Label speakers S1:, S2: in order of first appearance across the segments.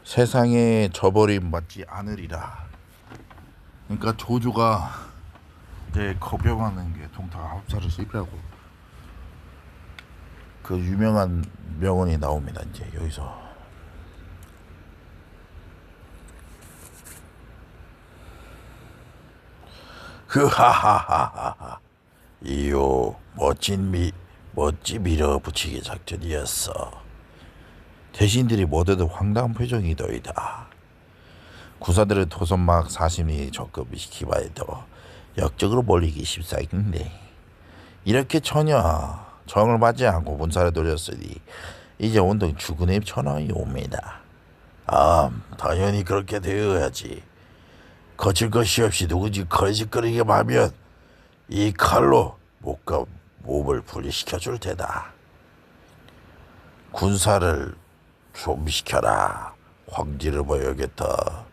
S1: 세상에 저버림 받지 않으리라. 그러니까 조조가 이제 겁병하는 게 동탁 9살을 씹으라고 그 유명한 명언이 나옵니다. 이제 여기서 하하하하하 이요 멋진 밀어붙이기 작전이었어. 대신들이 뭐든 황당한 표정이더이다. 구사들은 도선막 40리 적금시키바 해도 역적으로 몰리기 십사인데 이렇게 전혀 정을 받지 않고 본사를 돌렸으니 이제 온통 죽은의 천왕이 옵니다. 당연히 그렇게 되어야지. 거칠 것이 없이 누구지 거짓거리게 하면 이 칼로 목과 몸을 분리시켜 줄 테다. 군사를 좀시켜라. 황지를 보여야겠다.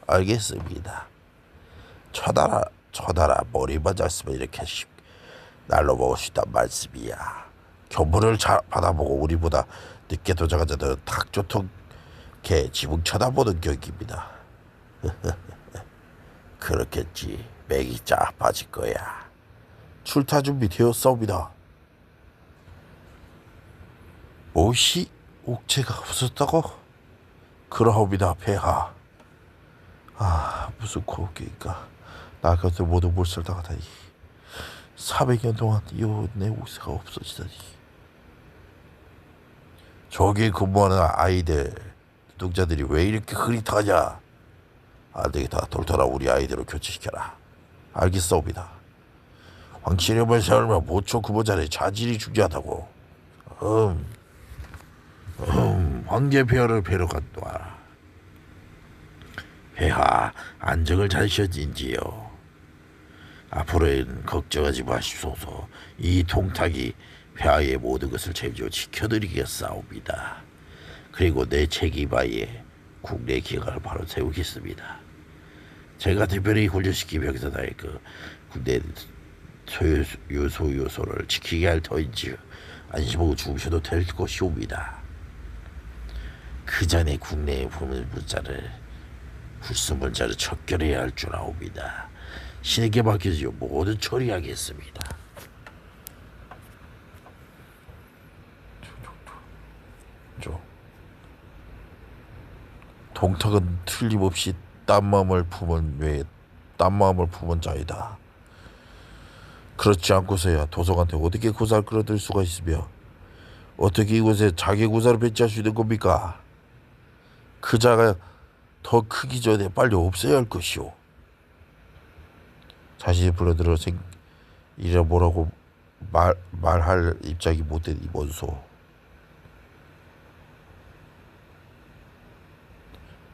S1: 알겠습니다. 쳐다라 머리만 잤으면 이렇게 날로 먹을 수 있단 말씀이야. 교문을 잘 받아보고 우리보다 늦게 도착한 자들은 탁조통게 지붕 쳐다보는 격입니다. 그렇겠지. 맥이 쫙 빠질 거야. 출타 준비 되었사옵니다. 무엇이 옥체가 없었다고? 그러옵니다, 폐하. 무슨 고기가 나 곁을 모두 몰살당하다니. 400년 동안 이내 옥체가 없어지다니. 저기 근무하는 아이들 노동자들이 왜 이렇게 흐릿하냐? 안되겠다. 돌더라 우리 아이들을 교체시켜라. 알겠사옵니다. 황치념을 세우면 모초 근무자의 자질이 중요하다고. 황제 폐하를 뵈러 간다. 폐하 안정을 찾으셨는지요? 앞으로는 걱정하지 마시소서. 이 통탁이 폐하의 모든 것을 책임져 지켜드리겠사옵니다. 그리고 내 책임하에 국내 기강을 바로 세우겠습니다. 제가 특별히 훈련시킨 병사단의 그 국내 소요소를 지키게 할 터인지 안심하고 주무셔도 될 것이옵니다. 그 전에 국내의 불순물자를 척결해야 할 줄 아옵니다. 신에게 맡겨지요 모든 처리하겠습니다. 동탁은 틀림없이 딴마음을 품은 자이다. 그렇지 않고서야 도성한테 어떻게 구사를 끌어들일 수가 있으며 어떻게 이곳에 자기 구사를 배치할 수 있는 겁니까? 그 자가 더 크기 전에 빨리 없애야 할 것이오. 자신이 불러들어 이래 뭐라고 말할 입장이 못된 이 원소.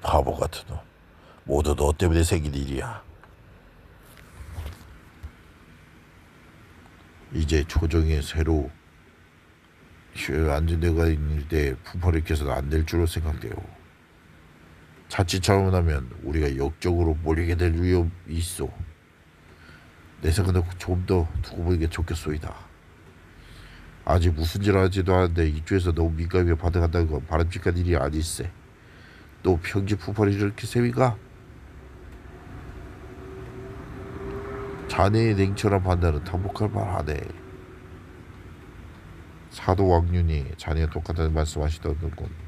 S1: 바보 같은 놈. 모두 너 때문에 생긴 일이야. 이제 조정에 새로 안전대가 있는데 풍파를 켜서는 안 될 줄로 생각돼요. 자칫 잘못하면 우리가 역적으로 몰리게 될 위험이 있어. 내 생각은 좀 더 두고 보는 게 좋겠소이다. 아직 무슨 질 하지도 않은데 이쪽에서 너무 민감하게 반응한다는 건 바람직한 일이 아닐세. 또 평지 풍파를 일으킬 셈인가? 자네의 냉철한 판단은 탐복할 만하네. 사도 왕윤이 자네가 똑같다는 말씀하시더군.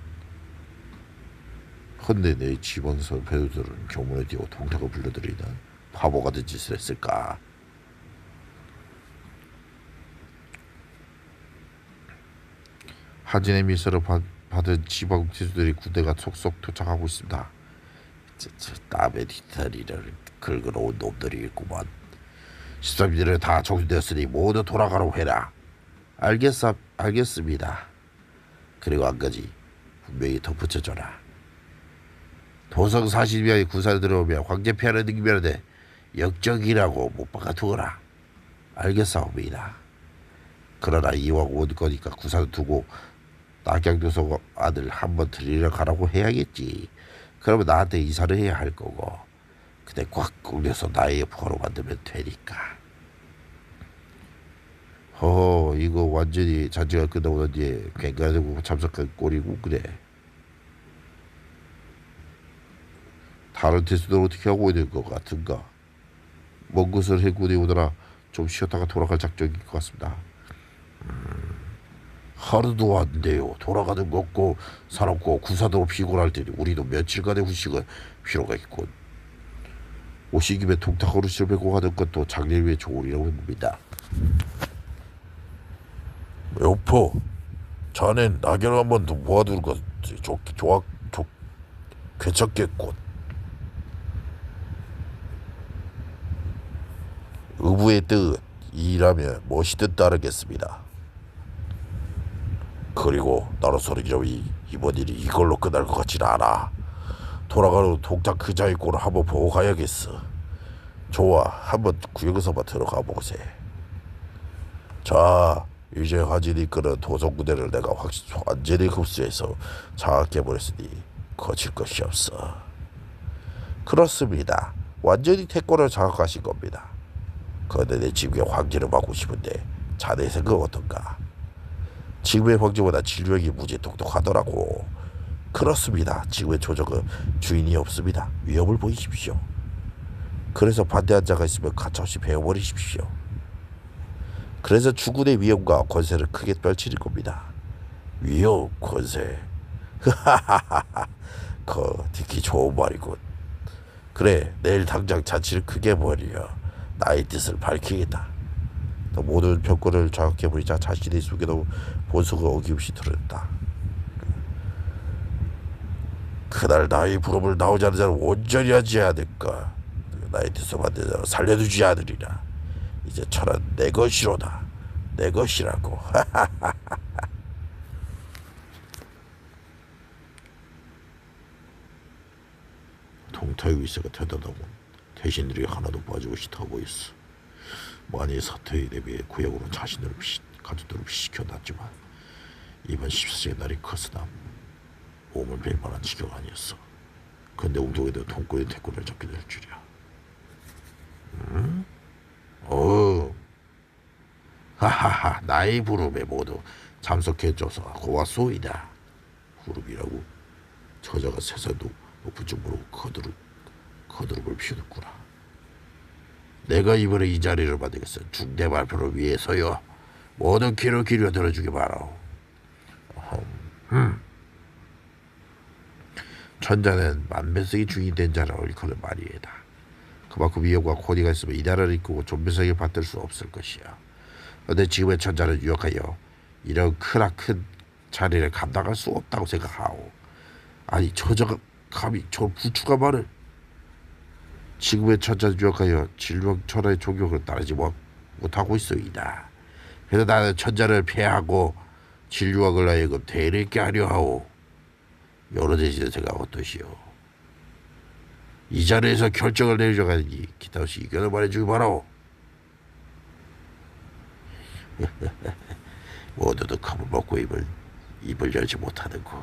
S1: 헌데 내 지방서 배우들은 교문에 띄워 동탁을 불러들이는 바보 같은 짓을 했을까? 하진의 미서를 받은 지방 지수들이 군대가 속속 도착하고 있습니다. 땀에 뒤탈이를 긁어놓은 놈들이 있구만. 13일에 다 정리되었으니 모두 돌아가라고 해라. 알겠습니다. 그리고 한 가지 분명히 덧붙여줘라. 도성 40명의 군사를 들어오면 황제 폐하를 능멸하되 역적이라고 못 박아두어라. 알겠사옵니다. 그러나 이왕 온 거니까 구사를 두고 낙양도성 아들 한번 들리러 가라고 해야겠지. 그러면 나한테 이사를 해야 할 거고 근데 꽉 끌려서 나의 포로 만들면 되니까. 이거 완전히 잔치가 끝나고 난 뒤에 꽹가지고 참석한 꼴이고 그래. 다른 태수들은 어떻게 하고 있는 것 같은가? 먼 곳을 해군이 오느라 좀 쉬었다가 돌아갈 작정인 것 같습니다. 하루도 왔는데요. 돌아가는 거 없고 사람고 구사도로 피곤할 테니 우리도 며칠간의 휴식은 필요가 있군. 오신 김에 동탁 어르신을 뵙고 가는 것도 장례를 위해 좋으리라고 봅니다.
S2: 여포, 자넨 낙엽 한번 더 모아두는 것 괜찮겠군. 의부의 뜻, 이라면 무엇이든 따르겠습니다. 그리고 나로서는 이번 일이 이걸로 끝날 것 같진 않아. 돌아가는 동탁 그 자의 꼴을 한번 보고 가야겠어. 좋아, 한번 구역에서만 들어가 보세. 자, 이제 화진이 이끄는 도성부대를 내가 완전히 흡수해서 장악해버렸으니 거칠 것이 없어. 그렇습니다. 완전히 태권을 장악하신 겁니다. 그런데 내 지금의 황제를 맡고 싶은데 자네 생각 어떤가? 지금의 황제보다 진력이 무지 똑똑하더라고. 그렇습니다. 지금의 조정은 주인이 없습니다. 위협을 보이십시오. 그래서 반대한 자가 있으면 가차없이 베어버리십시오. 그래서 주군의 위험과 권세를 크게 펼치는 겁니다. 위험, 권세. 듣기 좋은 말이군. 그래, 내일 당장 잔치를 크게 벌여 나의 뜻을 밝히겠다. 모든 병권을 장악해버리자 자신의 속에도 본성을 어김없이 드러냈다. 그날 나의 부름을 나오지 않는 자는 온전히 하지 않을까. 나의 뜻을 만든 자는 살려두지 않으리라. 이제 철은 내 것이로다. 내 것이라고.
S1: 동탁의 위세가 대단하군. 대신들이 하나도 빠지고 싶어 보였어. 만일 사태에 대비해 구역으로 자신들을 가족들을 시켜놨지만 이번 14세의 날이 커서나 몸을 벨 만한 지경 아니었어. 근데 웅동이도 통꾼의 태권을 잡게 될 줄이야. 하하하, 나의 부름에 모두 참석해줘서 고맙소이다. 부름이라고 저자가 세상도 높은 정도로 거두름을 피우는구나. 내가 이번에 이 자리를 만들겠어. 중대 발표를 위해서요. 모든 귀를 기울여 들어주기 바라. 천자는 만배성이 중이 된 자라 일컬은 말이에다. 그만큼 위협과 코디가 있으면 이 나라를 이끌고 존배성에 받들 수 없을 것이야. 그런데 지금의 천자는 유력하여 이런 큰 자리를 감당할 수 없다고 생각하오. 아니 저자가 감히 저 부추가 말을. 지금의 천자는 유력하여 진령 천하의 종교를 따르지 못하고 있어이다. 그래서 나는 천자를 폐하고 진류학을 하여금 대를 있게 하려 하오. 여러 대신에 생각 어떠시오? 이 자리에서 결정을 내려가니 기타 없이 의견을 말해주기 바라오. 모두도 겁을 먹고 입을 열지 못하는고.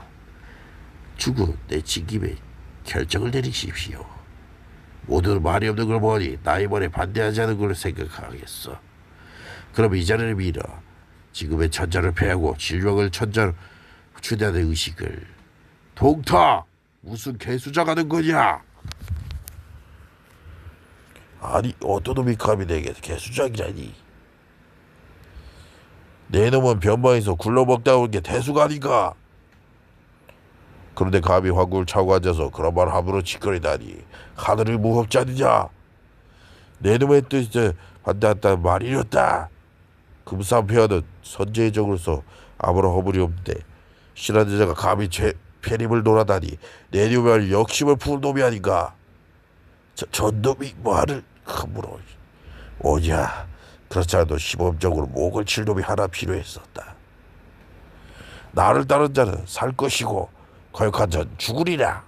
S1: 주고 내 진김에 결정을 내리십시오. 모두 말이 없는 걸 보니 나의 말에 반대하지 않은 걸 생각하겠어. 그럼 이 자리를 밀어 지금의 천자를 폐하고 진력을 천자로 추대하는 의식을. 동탁! 무슨 개수작 하는 거냐?
S2: 아니, 어떤 놈이 감히 내게 개수작이라니. 내 놈은 변방에서 굴러먹다 온 게 대수가 아닌가. 그런데 감히 황궁을 차고 앉아서 그런 말 함부로 짓거리다니 하늘이 무섭지 않느냐. 내 놈의 뜻에 반대한다는 말이었다. 금산폐하는 선제의 적으로서 아무런 허물이 없는데 신하는 자가 감히 편입을 논하다니 내 놈의 역심을 부을 놈이 아닌가. 저 놈이 말을 함부로 오냐. 그렇지 않아도 시범적으로 목을 칠 놈이 하나 필요했었다. 나를 따른 자는 살 것이고 거역한 자는 죽으리라.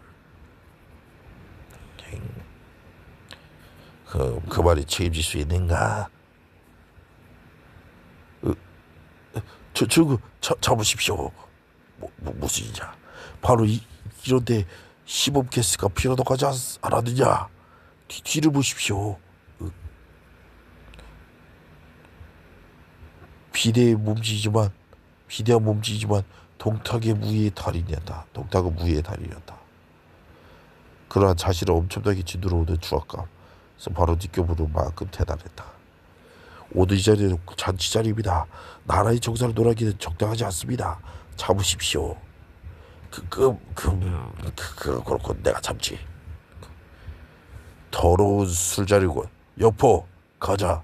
S2: 그 말이 책임질 수 있는가? 잡으십시오. 무슨 일이냐? 바로 이런데 시범 캐스가 필요하지 않았느냐? 뒤를 보십시오. 비대한 몸짓이지만 동탁의 무예의 달인이었다. 동탁은 무예의 달인이었다. 그러한 자신을 엄청나게 짓누르 오는 추악감에서 바로 느껴보는 만큼 대단했다. 오늘 이 자리는 잔치 자리입니다. 나라의 정사를 논하기는 적당하지 않습니다. 참으십시오. 그렇고 내가 참지. 더러운 술자리군. 여포 가자.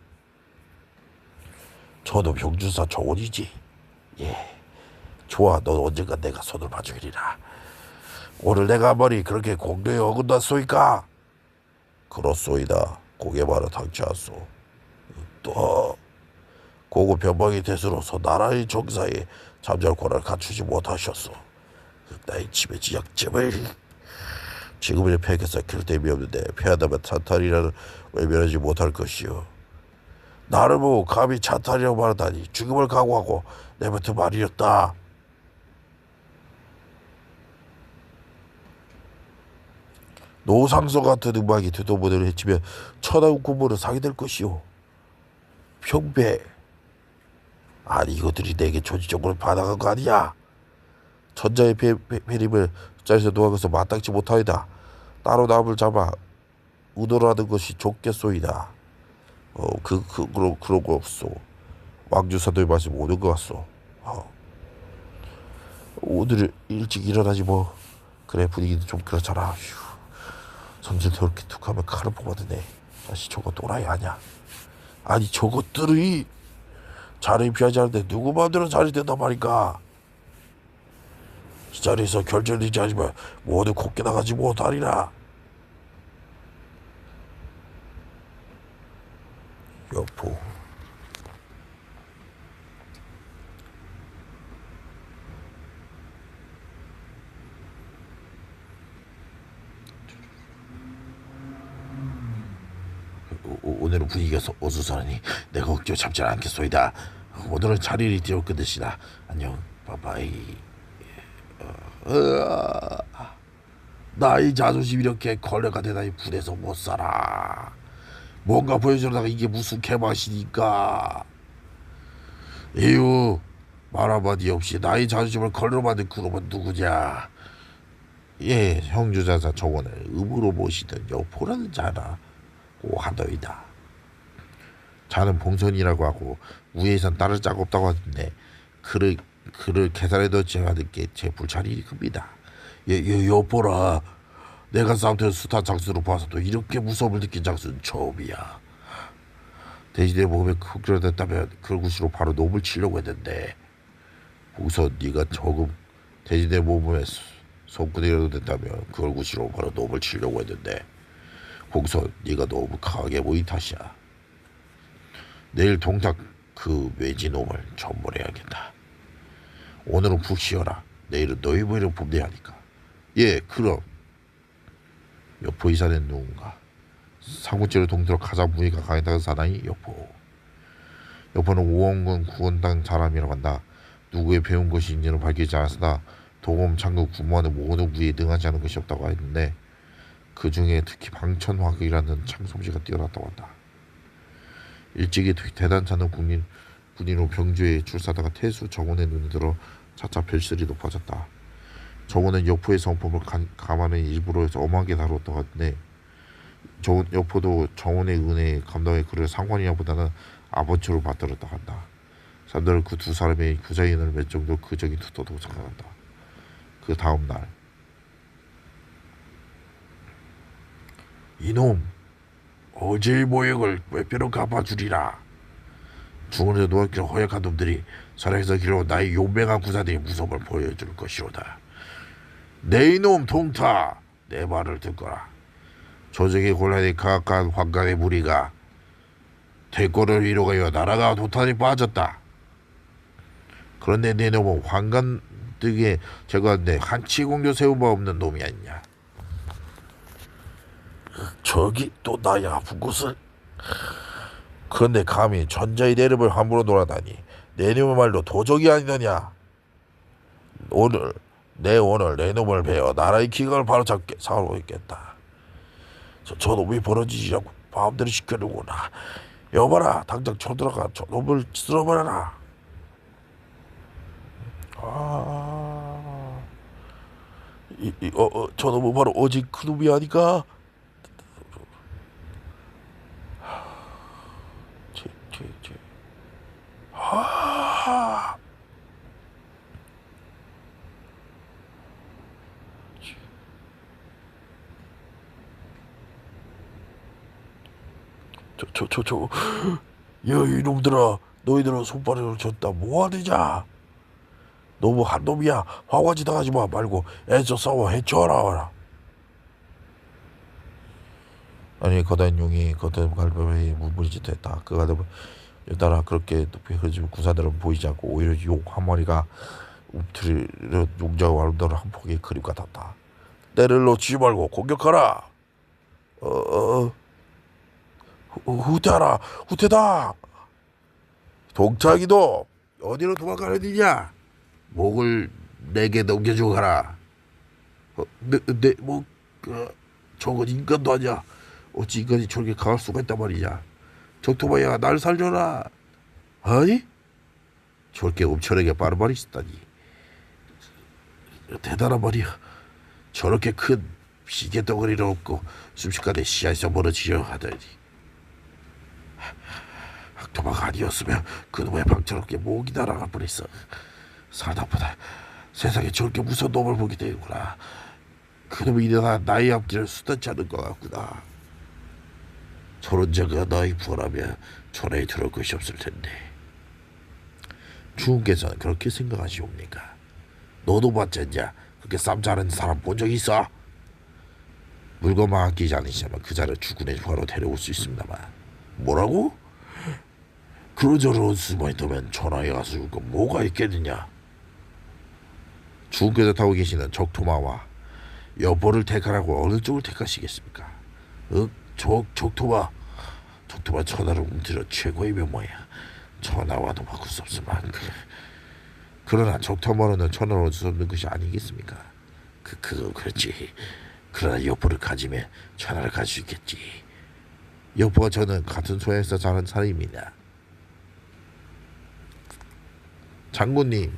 S2: 저도 병준사 정원이지. 예, 좋아. 너 언젠가 내가 손을 봐주리라. 오늘 내가 머리 그렇게 공도에 어긋났소이까? 그렇소이다. 고개 바로 당치하소. 또 고급 변방의 대수로서 나라의 정사에 잠잘 권한을 갖추지 못하셨소. 나의 집의 지약점을 지금의 폐격사 킬 셈이 없는데 패하다면 찬탈이라는 외면하지 못할 것이요. 나를 보고 감히 찬탈이라고 말하다니 죽음을 각오하고 내뱉은 말이었다. 노상서 같은 음악이 되도보들을 해치면 천하의 군부는 상이될 것이요. 평배. 아니 이것들이 내게 조직적으로 반항한 거 아니야. 천자의 배림을 짜리에서 놓아서 마땅치 못하이다. 따로 남을 잡아 우도라는 것이 좋겠소이다. 그러고 없소. 왕주사도의 말씀 오는 것 같소. 오늘 일찍 일어나지 뭐. 그래 분위기도 좀 그렇잖아. 성질 더럽게 툭하면 칼을 뽑아드네. 다시 저거 또라이 아냐. 아니 저것들이 자리에 피하지 않는데 누구 마음대로 자리 된단 말인가. 이 자리에서 결정되지 않으면 모두 곱게 나가지 못하리라. 여포. 오늘은 분위기가 어수선하니 내가 억지로 잡지 않겠소이다. 오늘은 자리를 뒤로 끊으시다. 안녕. 바이바이. 나의 자존심 이렇게 걸레가 되다니 분해서 못 살아. 뭔가 보여주려다가 이게 무슨 개맛이니까. 에휴, 말 한마디 없이 나의 자존심을 걸레로 만든 그놈은 누구냐. 예, 형주자사 정원을 음으로 모시던 여포라는 자라고 하더이다. 자는 봉선이라고 하고 위에선 다를 짝 없다고 하던데 그를 계산해 넣지 않은 게 제 불찰이 큽니다. 여보라, 내가 싸움터에서 수타 장수로 봐서도 이렇게 무서움을 느낀 장수는 처음이야. 대신에 몸에 흑결됐다면 그구시로 바로 놈을 치려고 했는데 우선 네가 조금 대신에 몸에 손구덩이라도 됐다면 그걸 구시로 바로 놈을 치려고 했는데 거기서 네가 너무 강하게 보인 탓이야. 내일 동탁 그 외지놈을 전몰해야겠다. 오늘은 푹 쉬어라. 내일은 너희 부인을 봄내야 하니까. 예, 그럼. 여포 이사는 누군가. 삼국지를 통틀어 가장 무기가 강했다는 사나이 여포. 여포는 오원군 구원당 사람이라고 한다. 누구의 배운 것인지는 밝히지 않았으나 도검, 창국, 구무하는 모든 부위에 능하지 않은 것이 없다고 했는데 그 중에 특히 방천화극이라는 창솜씨가 뛰어났다고 한다. 일찍이 대단찮은 군인으로 병주에 출사다가 태수 정원의 눈에 들어 차차 별실이 높아졌다. 정원은 여포의 성품을 감안해 일부러 엄하게 다루었다고 하는데 여포도 정원의 은혜에 감동해 그를 상관이라보다는 아버지로 받들었다고 한다. 사람들은 그 두 사람의 구자의 인연을 맺 정도 그적인 투도도 생각한다. 그 다음 날 이놈 어제의 모욕을 몇 배로 갚아주리라. 중원에서 노악기를 허약한 놈들이 사랑에서 길어온 나의 용맹한 구사들의 무서움을 보여줄 것이로다. 내 이놈 동타, 내 말을 듣거라. 조정의 곤란에 가악한 황간의 무리가 대권을 이루가여 나라가 도탄에 빠졌다. 그런데 내 놈은 황간 등에 제거한데 한치 공도 세운 바 없는 놈이 아니냐. 저기 또 나의 아픈 곳을. 그런데 감히 전자의 내 이름을 함부로 놀아다니 내 놈의 말도 도적이 아니더냐. 오늘 내 놈을 베어 나라의 기강을 바로잡게 사로 있겠다. 저놈이 벌어지지라고 마음대로 시켜놓구나. 여봐라, 당장 쳐들어가 저놈을 쓸어버려라. 저놈은 바로 어제 그놈이 아니까. 제. 아, 저, 야, 이놈들아, 너희들은 손발을 쳤다. 뭐하느냐? 너무 한놈이야. 화가지 당하지 마 말고 애써 싸워 해쳐라. 아니 거대한 용이 거대한 갈매기 무물짓했다. 그가 따라 그렇게 높이 흐르지만 군사들은 보이지 않고 오히려 용 한 마리가 움트리려 용자와 아름다운 한 폭의 그림 같았다. 때를 놓치지 말고 공격하라. 후퇴하라. 후퇴다. 동창이도
S1: 어디로 도망가려느냐? 목을 내게 넘겨주고 가라. 저건 인간도 아니야. 어찌 인간이 저렇게 강할 수가 있단 말이냐? 적토마야, 날 살려라. 아니? 저렇게 엄청나게 빠른 말이 있었다니. 대단한 말이야. 저렇게 큰 시계 덩어리를 얻고 순식간에 시야에서 멀어지려 하다니. 학토마가 아니었으면 그놈의 방처롭게 목이 날아갈 뻔했어. 사다보다 세상에 저렇게 무서운 놈을 보게 되는구나. 그놈이 이래나 나의 앞길을 수단치 않은 것 같구나. 저런 자가 나의 부하라면 전에 들어올 것이 없을 텐데. 주님께서는 그렇게 생각하시옵니까? 너도 봤지 않냐? 그렇게 쌈 자는 사람 본 적 있어? 물건만 아끼지 않으시면 그 자를 주군의 부하로 데려올 수 있습니다만. 뭐라고? 그러저런 수만 있다면 전화에 가서 줄 건 뭐가 있겠느냐? 주께서 타고 계시는 적토마와 여보를 택하라고 어느 쪽을 택하시겠습니까? 적토마 천하를 움트려 최고의 면모야. 천하와도 바꿀 수 없을 만큼. 그러나 적토마로는 천하를 얻을 수 없는 것이 아니겠습니까? 그건 그렇지. 그러나 여보를 가지면 천하를 가질 수 있겠지. 여보와 저는 같은 소에서 자란 사람입니다. 장군님.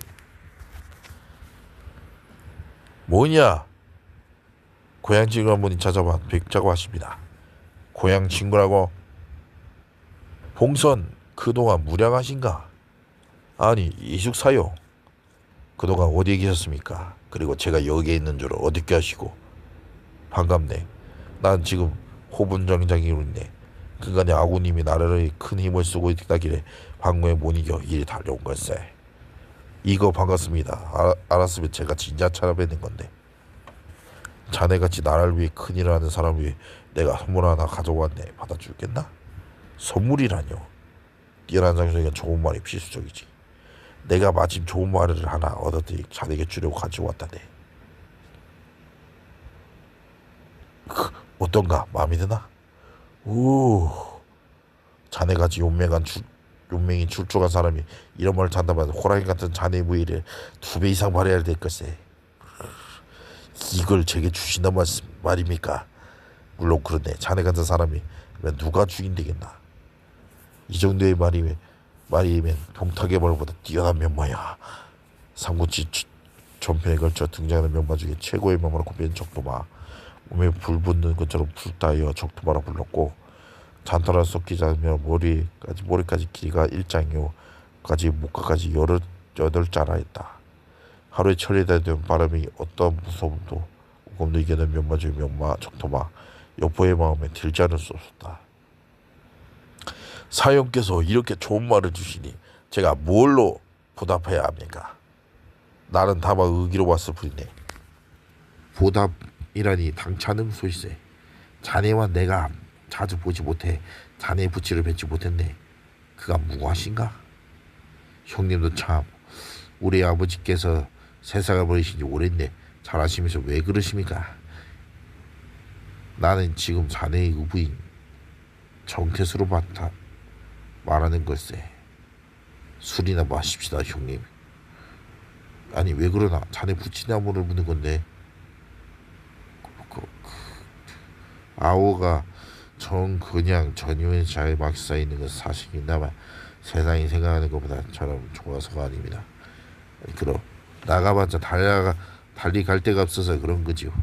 S2: 뭐냐? 고향 친구 한 분이 찾아와 뵙자고 하십니다. 고향 친구라고? 봉선 그동안 무량하신가? 아니 이숙사요. 그동안 어디에 계셨습니까? 그리고 제가 여기에 있는 줄 어떻게 하시고? 반갑네. 난 지금 호분정장이로 있네. 그간에 아구님이 나라를 큰 힘을 쓰고 있다길래 방무에 못 이겨 이리 달려온 걸세. 이거 반갑습니다. 알았으면 제가 진짜 찾아뵙는 건데. 자네같이 나라를 위해 큰일을 하는 사람 위해 내가 선물 하나 가져왔네. 받아주겠나? 선물이라뇨. 뛰어난 장소니까 좋은 말이 필수적이지. 내가 마침 좋은 말을 하나 얻었더니 자네에게 주려고 가지고 왔다네. 어떤가? 마음에 드나? 오, 자네같이 용맹이 출중한 사람이 이런 말을 한다면 호랑이 같은 자네의 무의를 2배 이상 발휘해야 될 것세. 이걸 제게 주신단 말입니까? 물론 그런데 자네 같은 사람이 누가 주인 되겠나? 이 정도의 말이면 동탁의 말보다 뛰어난 면모야. 삼국지 전편에 걸쳐 등장하는 면모 중에 최고의 면모로 꼽히는 적토마. 몸에 불 붙는 것처럼 불타여 적토마라 불렀고, 잔타라 섞이지 않으며 머리까지 길이가 1장요까지 목까지 18자라 했다. 하루에 천리되는 바람이 어떤 무서움도 오금도 이겨낸 면마 중의 면마 적토마. 여포의 마음에 들지 않을 수 없었다. 사형께서 이렇게 좋은 말을 주시니 제가 뭘로 보답해야 합니까? 나는 다만 의기로 왔을 뿐이네.
S1: 보답이라니 당차는 소리세. 자네와 내가 자주 보지 못해 자네의 부치를 뵙지 못했네. 그가 무고하신가? 형님도 참, 우리 아버지께서 세상을 버리신 지 오래인데 잘하시면서 왜 그러십니까? 나는 지금 자네의 의부인 정태수로 말하는 걸세. 술이나 마십시다 형님. 아니 왜 그러나? 자네 부치나무를 묻는 건데. 아오가 그냥 전유의 잘 막사 있는 건 사실입니다만 세상이 생각하는 것보다 저는 좋아서가 아닙니다. 그럼 나가봤자 달리 갈 데가 없어서 그런 거지요.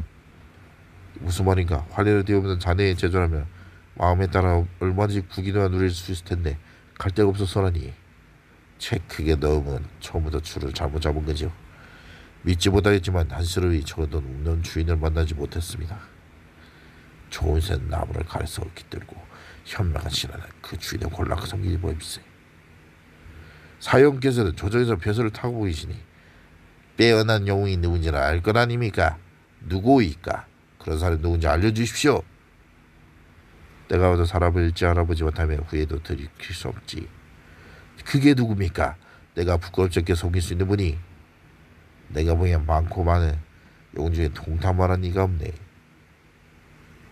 S1: 무슨 말인가? 환례를 띄우면 자네의 제조라면 마음에 따라 얼마든지 구기나 누릴 수 있을 텐데 갈 데가 없어서라니. 채 크게 넣으면 처음부터 줄을 잘못 잡은 거지요. 믿지 못하겠지만 한시로이 적어도 없는 주인을 만나지 못했습니다. 좋은 새 나무를 가려서 깃들고 현명한 신하는 그 주인의 곤란하게 섬기지 보입세. 사형께서는 조정에서 벼슬을 타고 계시니 빼어난 영웅이 누군지는 알 것 아닙니까? 누구이까? 그런 사람이 누군지 알려주십시오. 내가 와도 사람을 일찍 알아보지 못하면 후회도 들이킬 수 없지. 그게 누굽니까? 내가 부끄럽지 않게 속일 수 있는 분이. 내가 보기엔 많고 많은 영웅 중에 동탐하는 이가 없네.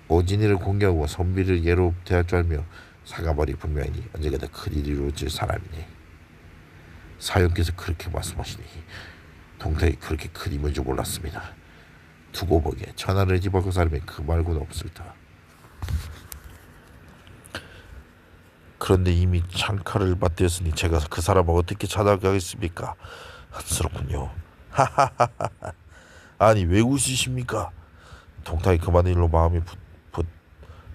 S1: 오진이를 공격하고 선비를 예로 대할 줄 알며 사과머리 분명히 언젠가도 큰일이 이루어질 사람이네. 사형께서 그렇게 말씀하시니 동탁이 그렇게 큰 힘인 줄 몰랐습니다. 두고 보기에 천하를 뒤바꿀 사람이 그 말고는 없을 터.
S2: 그런데 이미 창칼을 맞대었으니 제가 그 사람을 어떻게 찾아가겠습니까? 한스럽군요. 하하하하. 아니 왜 웃으십니까? 동탁이 그만 일로 마음이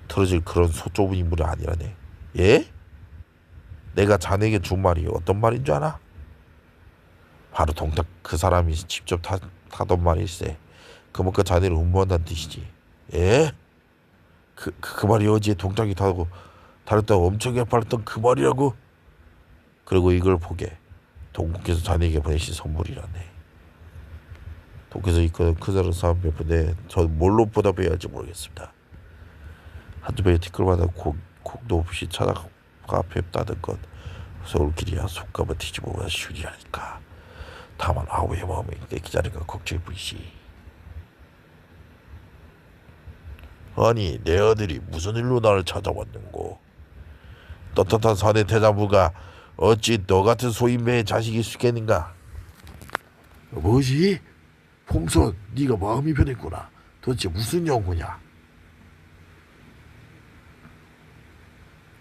S2: 틀어질 그런 좁은 인물이 아니라네. 예? 내가 자네에게 준 말이 어떤 말인 줄 아나? 바로 동탁 그 사람이 직접 타던 말일세. 그만큼 자네를 음모한다는 뜻이지. 예? 그 말이 어제 동탁이 타고 다뤘다고 엄청 해팔았던 그 말이라고? 그리고 이걸 보게 동국께서 자네에게 보내신 선물이라네. 동국께서 이끄는 그 사람 사람 몇 분에 저 뭘로 보답해야 할지 모르겠습니다. 한두 배의 티끌마다 곡도 없이 찾아가 뵙다는 것 서울길이야 속감을 뒤집어보면 쉬우지 않을까. 다만 아우의 마음이 기다리가 걱정이 불시. 아니 내 아들이 무슨 일로 나를 찾아왔는고. 떳떳한 사내 대장부가 어찌 너 같은 소인배의 자식일 수 있겠는가.
S1: 뭐지? 봉선, 네가 마음이 변했구나. 도대체 무슨 연구냐?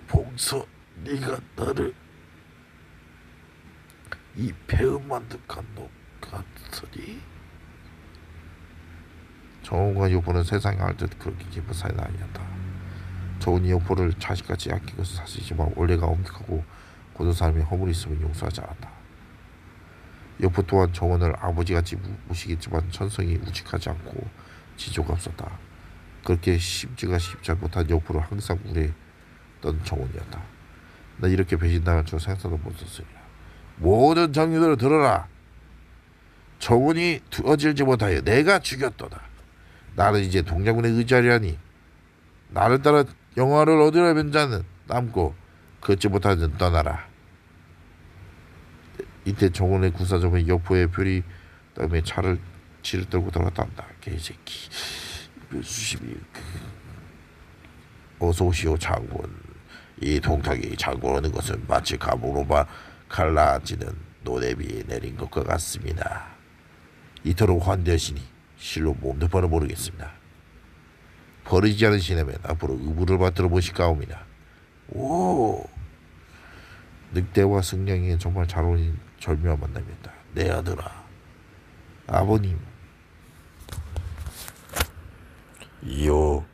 S1: 봉선, 네가 나를 이 배음 만득한 놈 같으니? 정우가 여보는 세상에 알듯 그렇게 기쁜 사이는 아니었다. 정훈이 여보를 자식같이 아낀 것은 사실이지만 원래가 엄격하고 고든 사람이 허물이 있으면 용서하지 않았다. 여보 또한 정원을 아버지같이 무시했지만 천성이 우직하지 않고 지조가 없었다. 그렇게 심지가 쉽지 못한 여보를 항상 우려했던 정원이었다. 나 이렇게 배신당할 줄 생각도 못했으리라. 모든 장유들을 들어라. 정원이 두어질지 못하여 내가 죽였도다. 나는 이제 동장군에 의지하리하니 나를 따라 영화를 얻으려는 자는 남고 걷지 못하는 떠나라. 이때 정원의 군사점은 여포의 별이 다음에 치를 떨고 돌아왔단다. 개새끼. 수심이 어서 오시오 장군. 이 동탁이 장군 오는 것은 마치 감으로 갈라지는 노래비에 내린 것과 같습니다. 이토록 환대하시니 실로 몸도 번을 모르겠습니다. 버리지 않으시려면 앞으로 의무를 받들어 보실까옵니다. 오, 늑대와 승냥이에 정말 잘 어울리는 절묘한 만남이었다. 내 아들아, 아버님.
S2: 이요,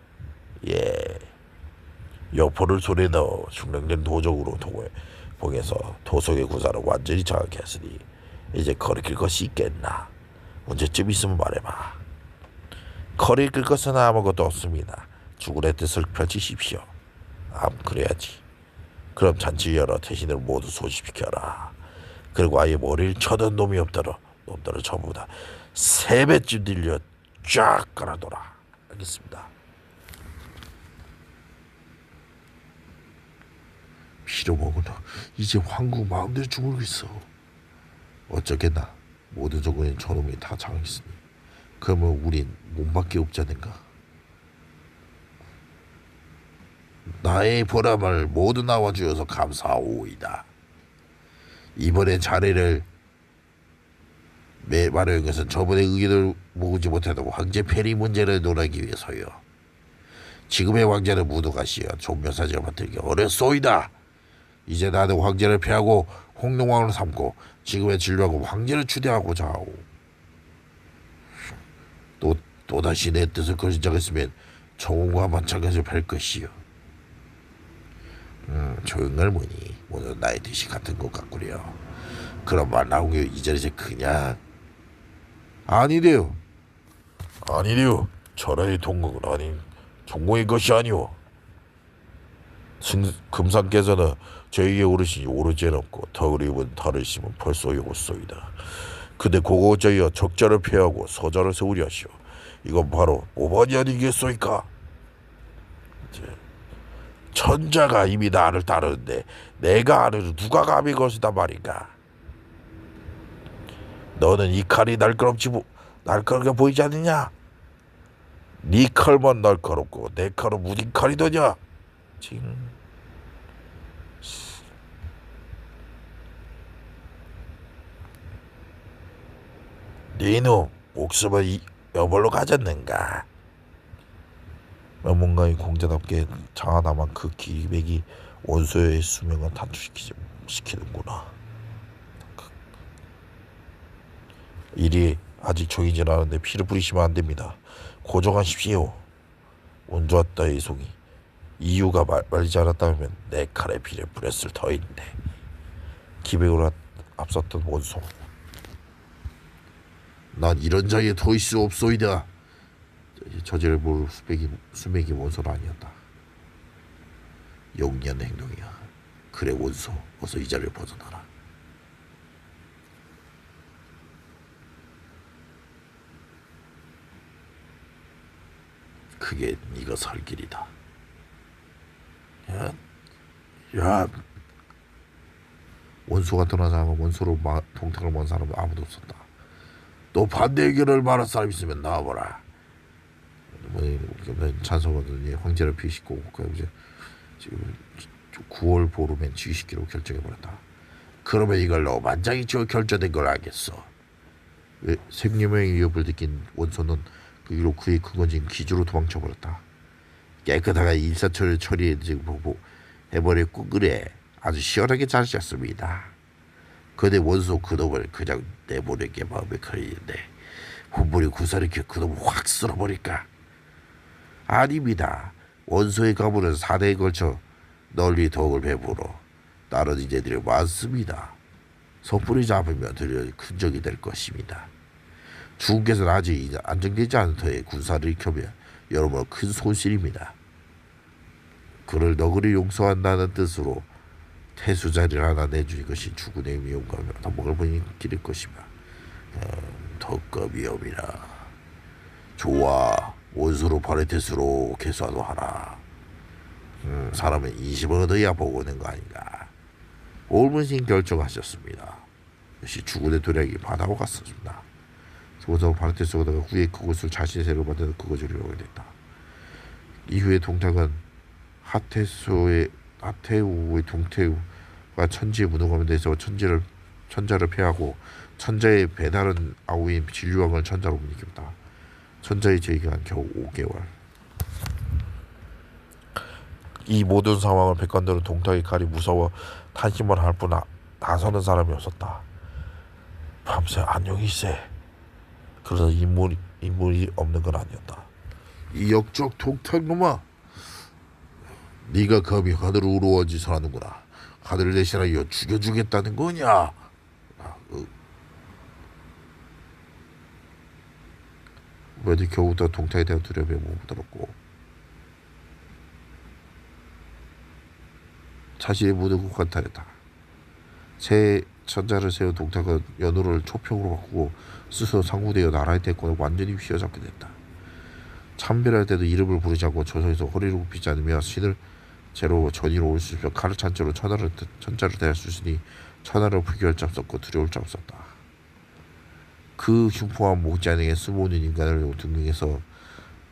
S2: 예. 여포를 손에 넣어 숙련된 도적으로 봉해서 도석의 구사를 완전히 장악했으니 이제 거리낄 것이 있겠나? 언제쯤 있으면 말해봐. 거리낄 것은 아무것도 없습니다. 주군의 뜻을 펼치십시오. 그래야지. 그럼 잔치 열어 대신을 모두 소집시켜라. 그리고 아예 머리를 쳐든 놈이 없도록 놈들을 전부 다 3배쯤 들려 쫙 깔아둬라. 알겠습니다.
S1: 빌어먹으나 이제 황국 마음대로 주물겠어. 어쩌겠나. 모든 적군인 저놈이 다 장했으니 그러면 우린 몸밖에 없자는가. 나의 보람을 모두 나와주어서 감사하오이다. 이번에 자네를 말하는 것은 저번에 의견을 모으지 못해도 황제 폐리 문제를 논하기 위해서요. 지금의 황제는 무도가시여 종묘사제가 맡들기 어렵소이다. 이제 나는 황제를 폐하고 홍룡왕을 삼고 지금의 진료하고 황제를 추대하고자 하오. 또다시 내 뜻을 거짓장했으면 총과 마찬가지로 할 것이요. 조용할 뭐니 모두 나의 뜻이 같은 것 같구려. 그런 말 나온 게 이 자리에서 그냥 아니래요.
S2: 아니래요. 전하의 동국은 아닌 종공의 것이 아니오. 금상께서는 저희의 어르신이 오르지 않고 덕을 입은 달을 심은 벌써 요소이다. 근데 그거 어쩌여 적자를 피하고 서자를 세우려 하시오. 이건 바로 오반이 아니겠소이까? 천자가 이미 나를 따르는데 내가 아는 누가 감히 것이다 말인가? 너는 이 칼이 날카롭게 보이지 않느냐? 네 칼만 날카롭고 내 칼은 무딘 칼이더냐? 네놈 목숨을 여벌로 가졌는가? 뭔가의 공자답게 장하다만 그 기백이 원소의 수명을 단축시키는구나. 일이 아직 정해지지 않았는데 피를 뿌리시면 안 됩니다. 고정하십시오. 운 좋았다 이송이. 이유가 말리지 않았다면 내 칼에 피를 뿌렸을 터인데. 기백으로 앞섰던 원소.
S1: 난 이런 자리에 더 있을 수 없소이다. 저지를 모를 수맥이 원소는 아니었다. 용리한 행동이야. 그래 원소, 어서 이 자리를 벗어나라. 그게 네가 살 길이다. 야. 원소가 떠난 사람은 원소로 동탁을 먼 사람은 아무도 없었다. 또 반대 의견을 말할 사람 있으면 나와보라. 찬성하더니 황제를 비시고 이제 지금 9월 보름엔 지시키로 결정해버렸다. 그러면 이걸로 만장일치로 결정된 걸 알겠어. 왜 생명의 위협을 느낀 원소는 그 이후로 그의 근거진 기주로 도망쳐버렸다. 깨끗하게 일사천리 처리해 지금 보고 해버렸고 그래 아주 시원하게 잘 잤습니다. 그런데 원소 그놈을 그냥 내보내게 마음에 걸리는데 훈불이 구사리켜 그놈을 확 쓸어버릴까? 아닙니다. 원소의 가문은 4대에 걸쳐 널리 덕을 베풀어 다른 이제들이 많습니다. 섣불리 잡으면 들려 큰 적이 될 것입니다. 주군께서는 아직 안정되지 않은 터에 군사를 일으켜면 여러모로 큰 손실입니다. 그를 너그리 용서한다는 뜻으로 태수 자리를 하나 내주는 것이 주군의 위험과 덕목을 보이는 길일 것이며 덕과 위험이라. 좋아. 원수로 바레테스로 개수하도 하라. 사람은 인심을 얻어야 보고 오는 거 아닌가. 옳으신 결정하셨습니다. 역시 주군의 도략이 바다고 갔습니다. 그것으로 바레테스가 후에 그곳을 자신의 세력을 만드는 그것을 이루게 됐다. 이후에 동탁은 하테우의 동태우가 천지에 무능하면 돼서 천자를 패하고 천자의 배다른 아우인 진류왕을 천자로 물리켰다. 천자의 재기간 겨우 5개월. 이 모든 상황을 백관들은 동탁의 칼이 무서워 탄심만 할 뿐 나서는 사람이 없었다. 밤새 안녕히세. 그러나 인물이 없는 건 아니었다. 이 역적 동탁놈아, 네가 감히 하늘을 우러워 짓을하는구나. 하늘을 대신하여 죽여주겠다는 거냐? 왜들 겨우부터 동탁에 대한 두려움에 몸을 들었고 자신의 무능을 관탈했다. 새 천자를 세운 동탁은 연호를 초평으로 바꾸고 스스로 상구되어 나라의 대권을 완전히 휘어잡게 됐다. 참배할 때도 이름을 부르지 않고 조선에서 허리를 굽히지 않으며 신을 제로 전의로 올 수 있으며 칼을 찬조로 천자를 대할 수 있으니 천하를 부귀할 자 없었고 두려울 자 없었다. 그 흉포한 못지않게 숨어오는 인간을 등등해서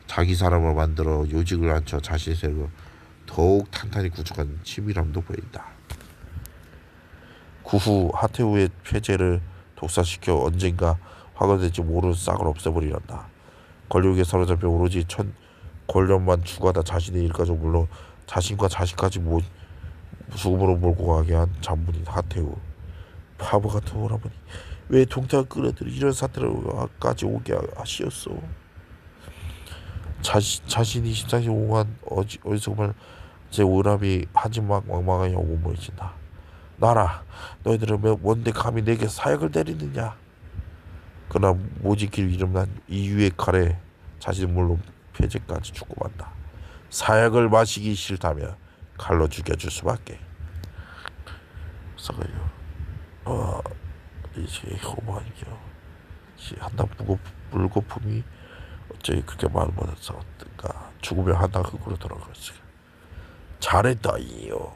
S1: 자기 사람을 만들어 요직을 앉혀 자신의 세력을 더욱 탄탄히 구축한 치밀함도 보인다. 그 후 하테우의 폐제를 독사시켜 언젠가 화가될지 모르는 싹을 없애버리란다. 권력에 사로잡혀 오로지 권력만 추구하다 자신의 일가족 물론 자신과 자식까지 죽음으로 몰고 가게 한 장군인 하테우. 바보 같은 오라버니, 왜 동탁을 끌어들여 이런 사태를까지 오게 하시었소?
S2: 자신이 14시 오간 어디서 정말 제 오람이 하지막 왕망하게 오고 모이친다. 나라, 너희들은 뭔데 감히 내게 사약을 내리느냐? 그러나 모지길 이름난 이유의 칼에 자신은 물론 폐제까지 죽고 만다. 사약을 마시기 싫다며 칼로 죽여줄 수밖에. 그래서요. 이제 호만이요. 한나 물거품이 어쩌이 그렇게 많은 것에서 어떤가. 죽으면 한나 흙으로 돌아갔어. 잘했다 이요.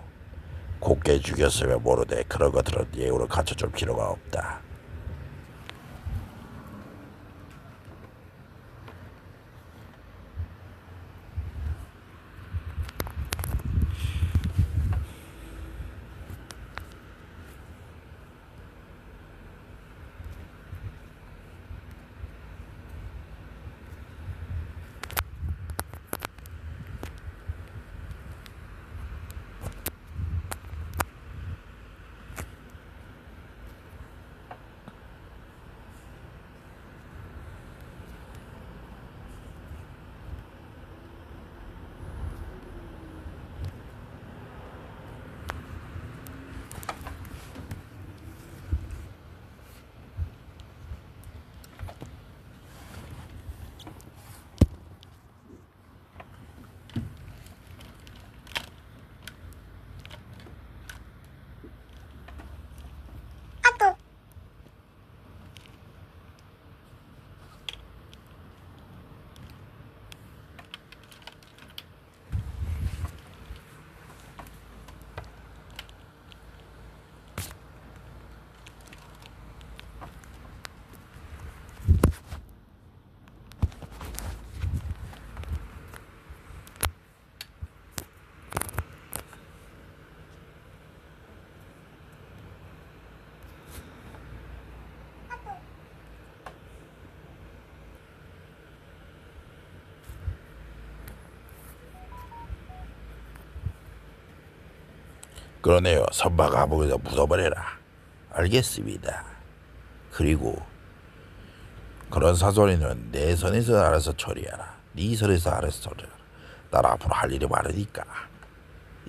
S2: 곱게 죽였으면 모르되 그런 것들은 예우를 갖춰줄 필요가 없다. 그러네요. 선박 감옥에서 묻어버려라. 알겠습니다. 그리고 그런 사소리는 내 선에서 알아서 처리하라. 네 선에서 알아서 처리하라. 난 앞으로 할 일이 많으니까.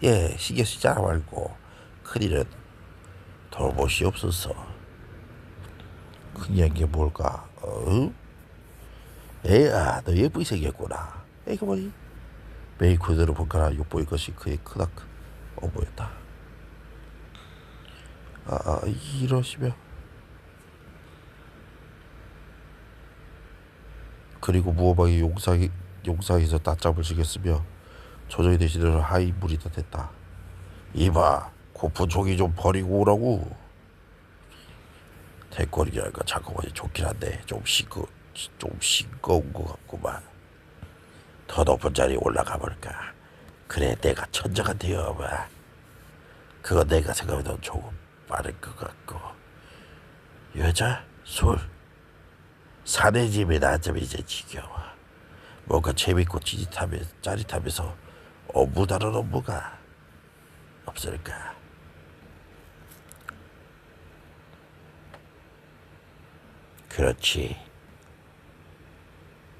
S2: 예, 신경 쓰지 말고 큰일은 돌보시옵소서. 큰일인 게 뭘까? 애야, 너 예쁘게 생겼구나. 이거 뭐니? 메이크업으로 볼까나 욕보일 것이 그의 크다 보였다. 이러시며 그리고 무어방이 용상에서 낮잠을 지겠으며 조정이 대신으로 하이 물이 다 됐다. 이봐, 고픈 종이 좀 버리고 오라고. 대권이랄까 잠깐만이 좋긴 한데 좀 싱거운 것 같구만. 더 높은 자리에 올라가 볼까. 그래, 내가 천장가 되어봐. 그거 내가 생각해도 조금 빠를 것 같고. 여자? 술? 사내 집에 낮잠 이제 지겨워. 뭔가 재밌고 짜릿하면서 업무다른 업무가 없을까. 그렇지.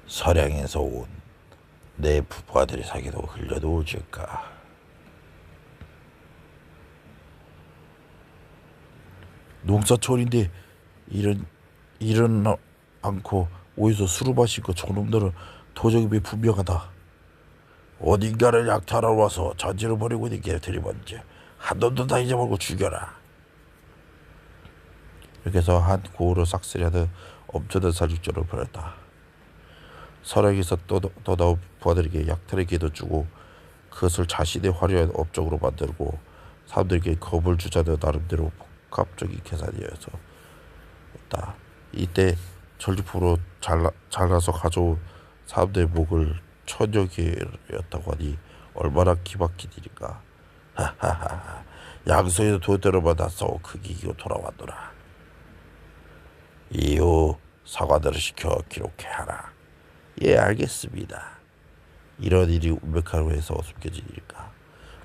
S2: 서량에서 온 내 부부아들이 사귀도 흘려놓을까. 농사철인데 이런 않고 어디서 술을 마시고 저놈들은 도적임이 분명하다. 어딘가를 약탈하러 와서 전지를 벌이고 있는 게 들이번지 한 놈도 다 잊어버리고 죽여라. 이렇게 해서 한 고을을 싹쓸이하듯 엄청난 살육전을 벌였다. 설악에서 또 나온 부하들에게 약탈의 기회도 주고 그것을 자신의 화려한 업적으로 만들고 사람들에게 겁을 주자는 나름대로 복합적인 계산이어서 했다. 이때 전리품으로 잘라서 가져온 사람들의 목을 1000여 개였다고 하니 얼마나 기막힌 일인가. 하하하. 양손에서 도대로 만나서 크게 이기고 돌아왔노라. 이후 사관들을 시켜 기록해 하라. 예, 알겠습니다. 이런 일이 운명하로 해서 숨겨진 일일까.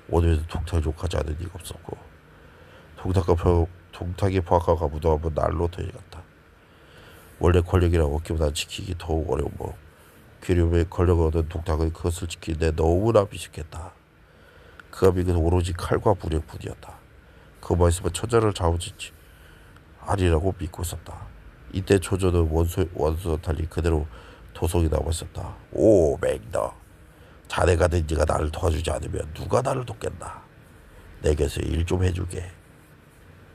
S2: 오늘도 동탁이 족하지 않은 이가 없었고 동탁의 포악가가 묻어가면 날로 되어갔다. 원래 권력이라 어깨보다 지키기 더욱 어려운 뭐 기름에 걸려가던 동탁의 그것을 지키는데 너무나 미숙했다. 그가 믿은 오로지 칼과 불행뿐이었다. 그만 있으면 처자를 잡아주지 아니라고 믿고 있었다. 이때 조조는 원수와 달리 그대로 도성에 남아있었다. 오 맹너, 자네가 된 지가 나를 도와주지 않으면 누가 나를 돕겠나. 내게서 일 좀 해주게.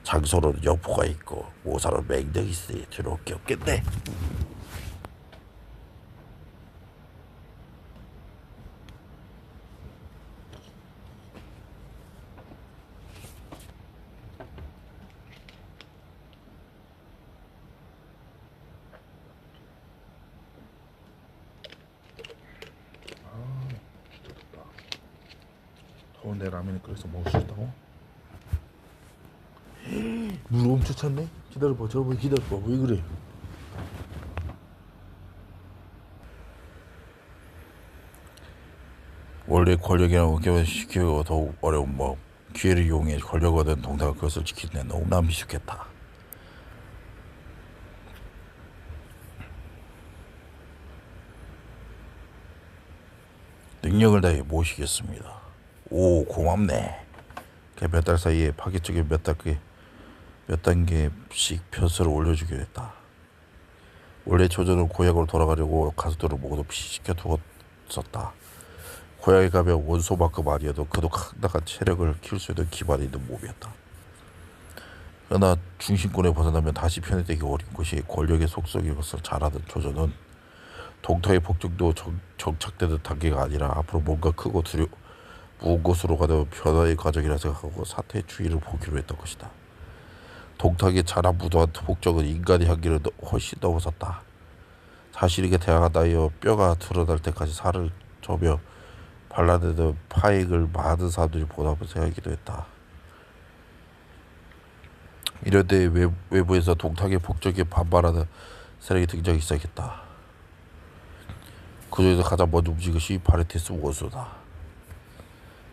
S2: 장소는 여포가 있고 모사는 맹덕이 있으니 두려울 게 없겠네.
S3: 더운데 라면을 끓여서 먹을 수 있다고? 물 엄청 찼네? 기다려봐, 저러봐, 기다려봐. 왜 그래?
S2: 원래 권력이라고 개발시키고 더욱 어려운 법. 기회를 이용해 권력을 얻은 동탁은 그것을 지키는데 너무나 미숙했다. 능력을 다해 모시겠습니다. 오 고맙네. 몇 달 사이에 파괴적인 몇 단계씩 편수를 올려주기로 했다. 원래 조조는 고향으로 돌아가려고 가수들을 모두 피시켜 두었었다. 고향에 가면 원소만큼 아니어도 그도 강력한 체력을 키울 수 있는 기반이 있는 몸이었다. 그러나 중심권에 벗어나면 다시 편해되기 어린 곳이 권력의 속성인 것을 잘 아는 조조는 동탁의 폭정도 정착되는 단계가 아니라 앞으로 뭔가 크고 무거운 곳으로 가는 변화의 과정이라 생각하고 사태의 주의를 보기로 했던 것이다. 동탁의 자라무도한 폭정은 인간의 한계를 훨씬 넘어섰다. 자신에게 대항한 나이여 뼈가 드러날 때까지 살을 저며 발라내는 파행을 많은 사람들이 보다고 생각하기도 했다. 이럴 때 외부에서 동탁의 폭정에 반발하는 세력이 등장하기 시작했다. 그 중에서 가장 먼저 움직인 것이 바레테스 원수다.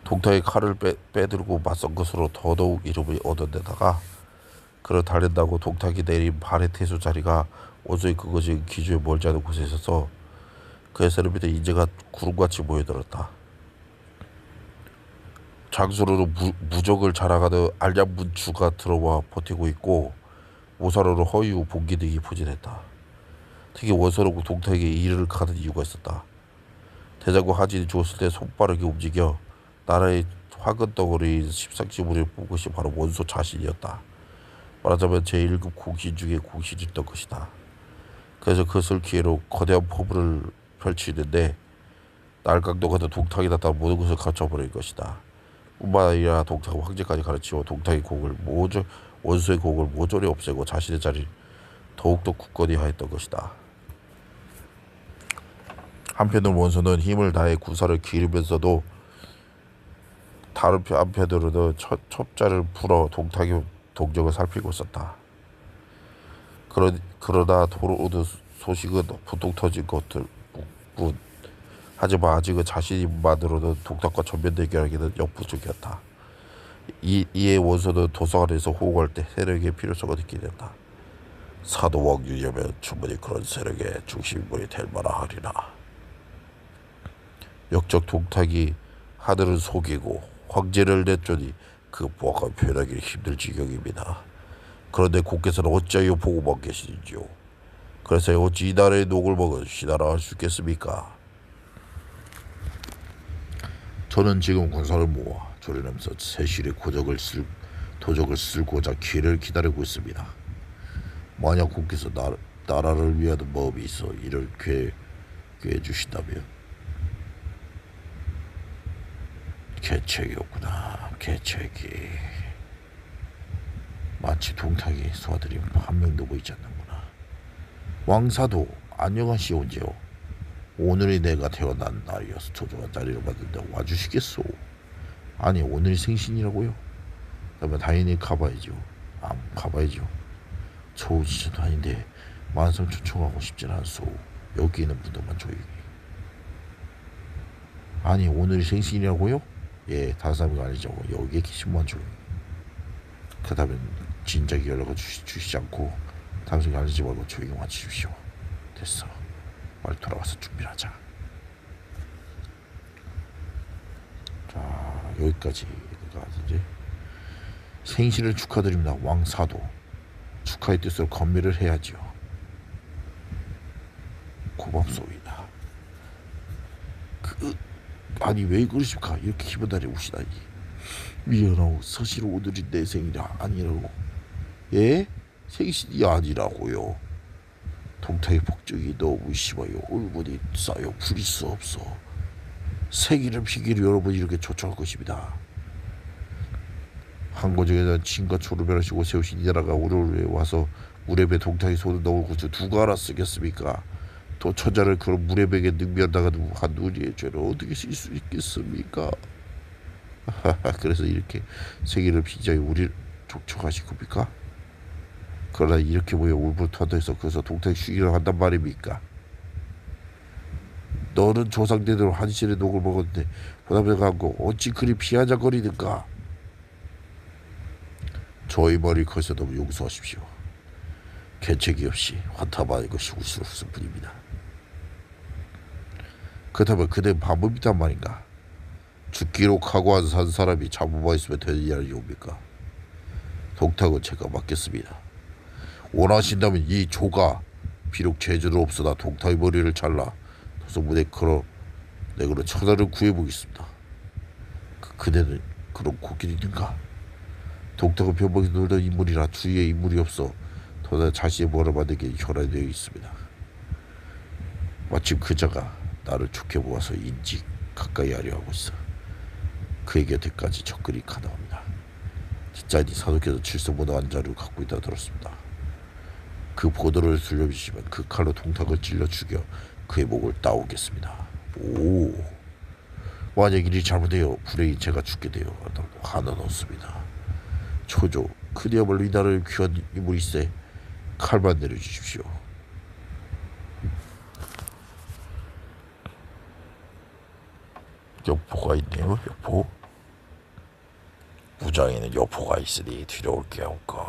S2: 동탁의 칼을 빼들고 맞선 것으로 더더욱 이름을 얻은 데다가 그를 달랜다고 동탁이 내린 바레테수 자리가 원수의 그것이 기주에 멀지 않은 곳에 있어서 그의 세력 밑에 인재가 구름같이 모여들었다. 장수로는 무적을 자랑하는 알량문추가 들어와 버티고 있고 모사로는 허유 봉기 등이 부진했다. 특히 원서로 동탁에게 이를 가는 이유가 있었다. 대장군 하진이 죽었을 때 손빠르게 움직여 나라의 화근 덩어리인 십상시 무리를 뽑은 것이 바로 원소 자신이었다. 말하자면 제1급 공신 중에 공신이었던 것이다. 그래서 그것을 기회로 거대한 포부를 펼치는데 날강도 같은 동탁이 나타나 모든 것을 갖춰버린 것이다. 뿐만 아니라 동탁은 황제까지 가르치고 동탁의 공을 원수의 공을 모조리 없애고 자신의 자리를 더욱더 굳건히 하였던 것이다. 한편으로 원수는 힘을 다해 군사를 기르면서도 다른 한편으로는 첩자를 풀어 동탁의 동정을 살피고 있었다. 그러나 도로 오는 소식은 분통 터진 것들 뿐. 하지만 아직은 자신만으로는 동탁과 전면 대결하기는 역부족이었다. 이에 원수는 도서관에서 호응할 때 세력의 필요성을 느끼게 된다. 사도왕 유념은 충분히 그런 세력의 중심인물이 될 만하리라. 역적 동탁이 하늘을 속이고 황제를 내쫓니 그 보아가 표현하기 힘들 지경입니다. 그런데 공께서는 어찌하여 보고만 계시는지요? 그래서 어찌 이 나라의 녹을 먹은 시나라 할 수 있겠습니까?
S1: 저는 지금 군사를 모아 조련하면서 세실의 도적을 쓸고자 기회를 기다리고 있습니다. 만약 국께서 나라를 위한 마음이 있어 이를 기회해 주신다면 계책이 없구나. 계책이 마치 동탁이 소아들이 한 명도 보이지 않는구나. 왕사도 안녕하시온지요. 오늘이 내가 태어난 날이어서 조조한 자리를 받는데 와주시겠소? 아니 오늘이 생신이라고요? 그러면 당연히 가봐야죠. 가봐야죠. 초지도 아닌데 만성 초청하고 싶진 않소. 여기 있는 분들만 조용히. 아니 오늘이 생신이라고요? 예, 다른 사람이 아니죠. 여기에 계신 분 조용히. 그 다음에 진작에 연락을 주시지 않고 당신이 알리지 말고 조용히 와주십시오. 됐어. 빨리 돌아와서 준비를 하자. 여기까지 내가 이제 생신을 축하드립니다. 왕사도 축하의 뜻으로 건배를 해야지요. 고맙소이다. 아니 왜 그러십니까? 이렇게 기분 날에 우시다니. 미안하오. 사실 오늘이 내 생일이 아니라고. 예? 생신이 아니라고요. 동탁의 폭정이 너무 심하여 울분이 쌓여 부릴 수 없어. 생일을 핑계로 여러분이 이렇게 초청할 것입니다. 한고정에는 친과 초를 하시고 세우신 이 나라가 오늘 와서 무렵에 동탁의 손을 넣을 것을 누가 알았겠습니까? 또 천자를 그런 무렵에게 능멸당한 한 우리의 죄를 어떻게 쓸 수 있겠습니까? 그래서 이렇게 생일을 핑계에 우리를 초청하신 겁니까? 그러나 이렇게 모여 울분토한다해서 그래서 동탁이 쉬기를 한단 말입니까? 너는 조상대대로 한실의 녹을 먹었는데 보답을 갖고 어찌 그리 피하자거리는가? 저희 머리 커서 너무 용서하십시오. 개책이 없이 환타만인 것이 우스웠을 뿐입니다. 그렇다면 그대 바보입니단 말인가? 죽기로 각오한 산 사람이 잡아만 있으면 되느냐는 이옵니까? 동탁은 제가 맡겠습니다. 원하신다면 이 조가 비록 재주는 없으나 동탁의 머리를 잘라 도성문에 걸어 내그로 처자를 구해보겠습니다. 그대는 그런 코끼리 있는가? 동탁은 변방에 놀던 인물이라 주위에 인물이 없어 도다 자신의 뭐를 만들기에 혈안되어 있습니다. 마침 그자가 나를 좋게 보아서 인지 가까이 하려 하고 있어 그의 곁에까지 접근이 가능합니다. 뒷자인이 사도께서 칠성보다 안자를 갖고 있다 들었습니다. 그 보도를 돌려주시면 그 칼로 동탁을 찔러 죽여 그의 목을 따오겠습니다. 오, 만약 일이 잘못되어 불행히 제가 죽게 되어 하는 없습니다. 초조, 그대야말로 이 나라를 귀한 인물이세 칼만 내려주십시오.
S2: 여포가 있네요. 여포. 무장에는 여포가 있으니 두려울 게 없고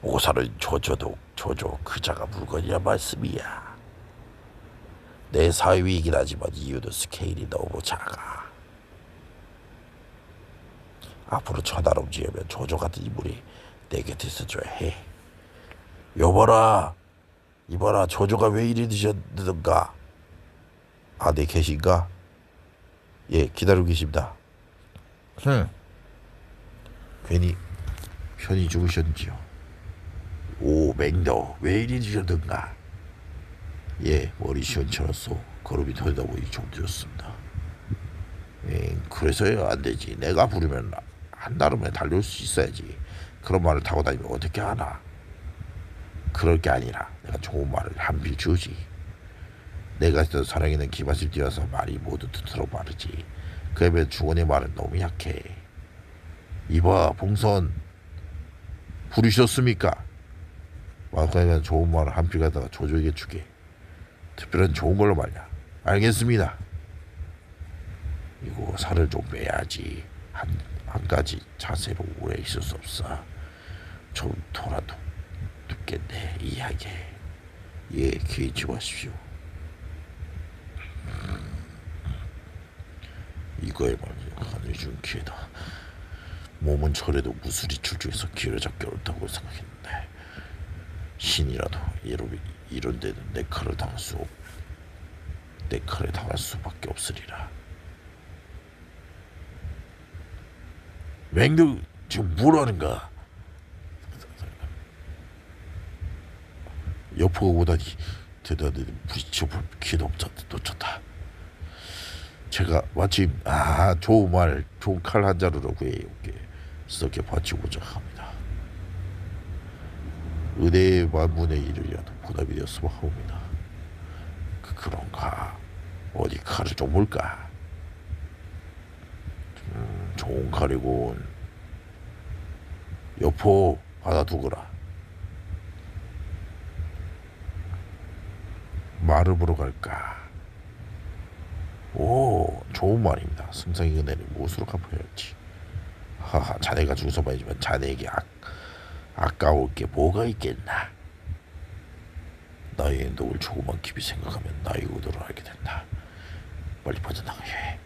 S2: 모사는 조조 그자가 물건이라 말씀이야. 내 사위이긴 하지만 이유는 스케일이 너무 작아. 앞으로 천하를 움직이면 조조 같은 인물이 내 곁에 있어줘야 해. 여보라, 이봐라, 조조가 왜 이리 늦었는가? 아, 네 계신가? 예, 기다리고 계십니다.
S1: 괜히 편히 죽으셨지요. 오, 맹도 왜 이리 늦었는가? 예, 머리 시원찮았소. 걸음이 덜다 보니 좀 늦었습니다. 그래서야 안 되지. 내가 부르면 한달음에 달려올 수 있어야지. 그런 말을 타고 다니면 어떻게 하나? 그럴 게 아니라 내가 좋은 말을 한필 주지. 내가 했던 사랑에는 기맛을 띄어서 말이 모두 듣도록 마르지. 그러면 주원의 말은 너무 약해. 이봐, 봉선 부르셨습니까? 그러면 좋은 말을 한필 갖다가 조조에게 주게. 특별한 좋은 걸로 말이야. 알겠습니다. 이거 살을 좀 빼야지. 한 가지 자세로 오래 있을 수 없어. 좀 돌아도 눕겠네. 이야기해. 예, 귀에 집어하십시오. 이거야말로 하늘이 준 기회다. 몸은 저래도 무술이 출중해서 기회를 잡기 어렵다고 생각했는데 신이라도 이런 데는 내 칼을 당할 수밖에 없으리라. 맹도 지금 뭐라는가? 여포가 오다니 대단히 부딪혀볼 기회도 놓쳤다. 제가 마침 좋은 말, 좋은 칼 한 자루로 그의 썩게 바치고자 합니다. 은혜의 만문의 일이라도 보답이 되었으면 하옵니다. 그런가? 어디 칼을 좀 볼까? 좋은 칼이군. 여포 받아두거라. 말을 보러 갈까? 오, 좋은 말입니다. 승상의 은혜를 무엇으로 갚아야지. 하하, 자네가 죽어서 말이지만 자네에게 아까울 게 뭐가 있겠나. 나의 행동을 조금만 깊이 생각하면 나의 의도를 알게 된다. 빨리 빠져나가야 해.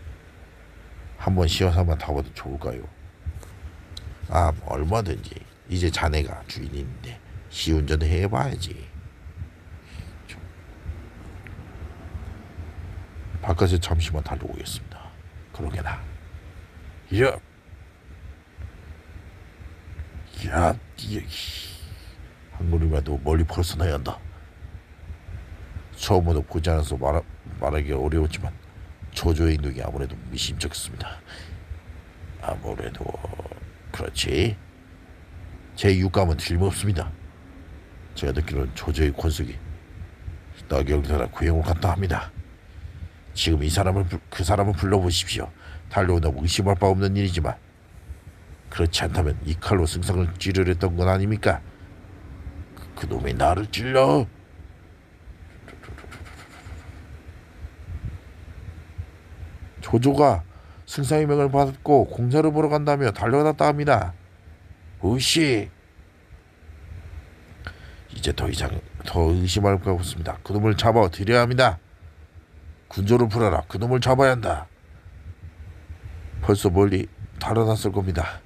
S1: 한번 시험삼아 타봐도 좋을까요? 아, 얼마든지. 이제 자네가 주인인데 시운전을 해봐야지. 바깥에 잠시만 달려오겠습니다. 그러게나. 야, 야, 한 걸음이라도 멀리 벗어나야 한다. 처음부터 보지 않아서 말하기 어려웠지만 조조의 눈이 아무래도 미심쩍습니다. 아무래도 그렇지. 제 육감은 틀림없습니다. 제가 듣기로는 조조의 권속이 나경사나 구형을 갔다 합니다. 지금 그 사람을 불러보십시오. 달려온다고 의심할 바 없는 일이지만 그렇지 않다면 이 칼로 승상을 찌르랬던 건 아닙니까? 그놈이 나를 찔러. 조조가 승상의 명을 받고 공사를 보러 간다며 달려갔다 합니다. 으씨. 이제 더 이상 더 의심할 거 없습니다. 그놈을 잡아 들여야 합니다. 군조를 풀어라. 그놈을 잡아야 한다. 벌써 멀리 달아났을 겁니다.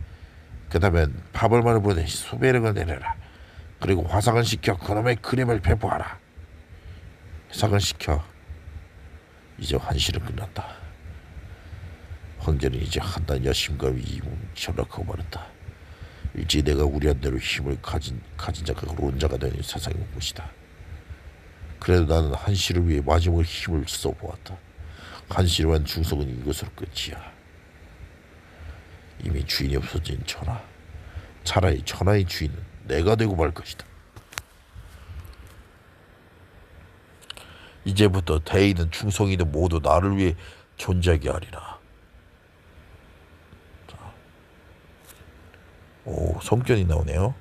S1: 그다음엔 파벌만을 보내 소배력을 내려라. 그리고 화상을 시켜 그놈의 그림을 배포하라. 화상을 시켜. 이제 환실은 끝났다. 황제는 이제 한낱 여심과 위임을 전락하고 말았다. 일찍 내가 우리한대로 힘을 가진 자가 론자가 되는 세상이 올 것이다. 그래도 나는 한시를 위해 마지막 힘을 써보았다. 한시를 위한 중성은 이것으로 끝이야. 이미 주인이 없어진 천하. 차라리 천하의 주인은 내가 되고 말 것이다.
S2: 이제부터 대인은 충성이든 모두 나를 위해 존재하게 하리라. 자. 오, 성견이 나오네요.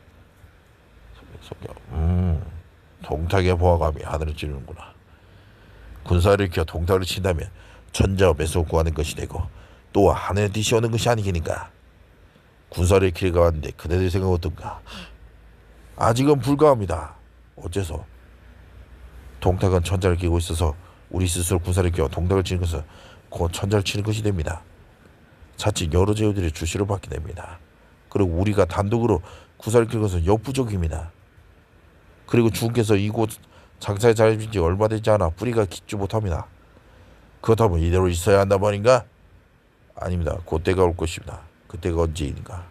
S2: 성견. 동탁의 보아감이 하늘을 찌르는구나. 군사를 일으켜 동탁을 친다면 천자와 매서 구하는 것이 되고 또 하늘에 뜻이 오는 것이 아니겠는가. 군사를 일으키려고 하는데 그대들 생각 어떤가. 아직은 불가합니다. 어째서? 동탁은 천자를 끼고 있어서 우리 스스로 군사를 끼워 동탁을 치는 것은 곧 천자를 치는 것이 됩니다. 자칫 여러 제후들이 주시를 받게 됩니다. 그리고 우리가 단독으로 군사를 끼는 것은 역부족입니다. 그리고 주께서 이곳 장사에 잘해준 지 얼마 되지 않아 뿌리가 깊지 못합니다. 그렇다면 이대로 있어야 한단 말인가? 아닙니다. 그때가 올 것입니다. 그때가 언제인가?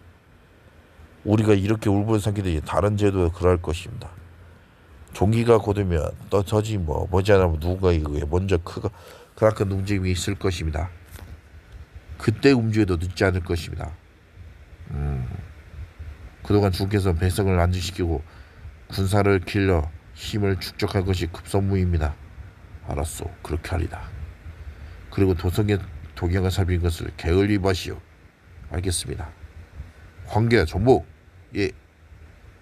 S2: 우리가 이렇게 울분을 삼키듯이 다른 제도도 그럴 것입니다. 종기가 곧으면 떠지 머지않으면 누군가 이거에 먼저 크나큰 움직임이 있을 것입니다. 그때 움직여도 늦지 않을 것입니다. 그동안 주께서는 백성을 안주시키고 군사를 길러 힘을 축적할 것이 급선무입니다. 알았소. 그렇게 하리다. 그리고 도경을 살핀 것을 게을리 마시오. 알겠습니다. 황제 정복. 예.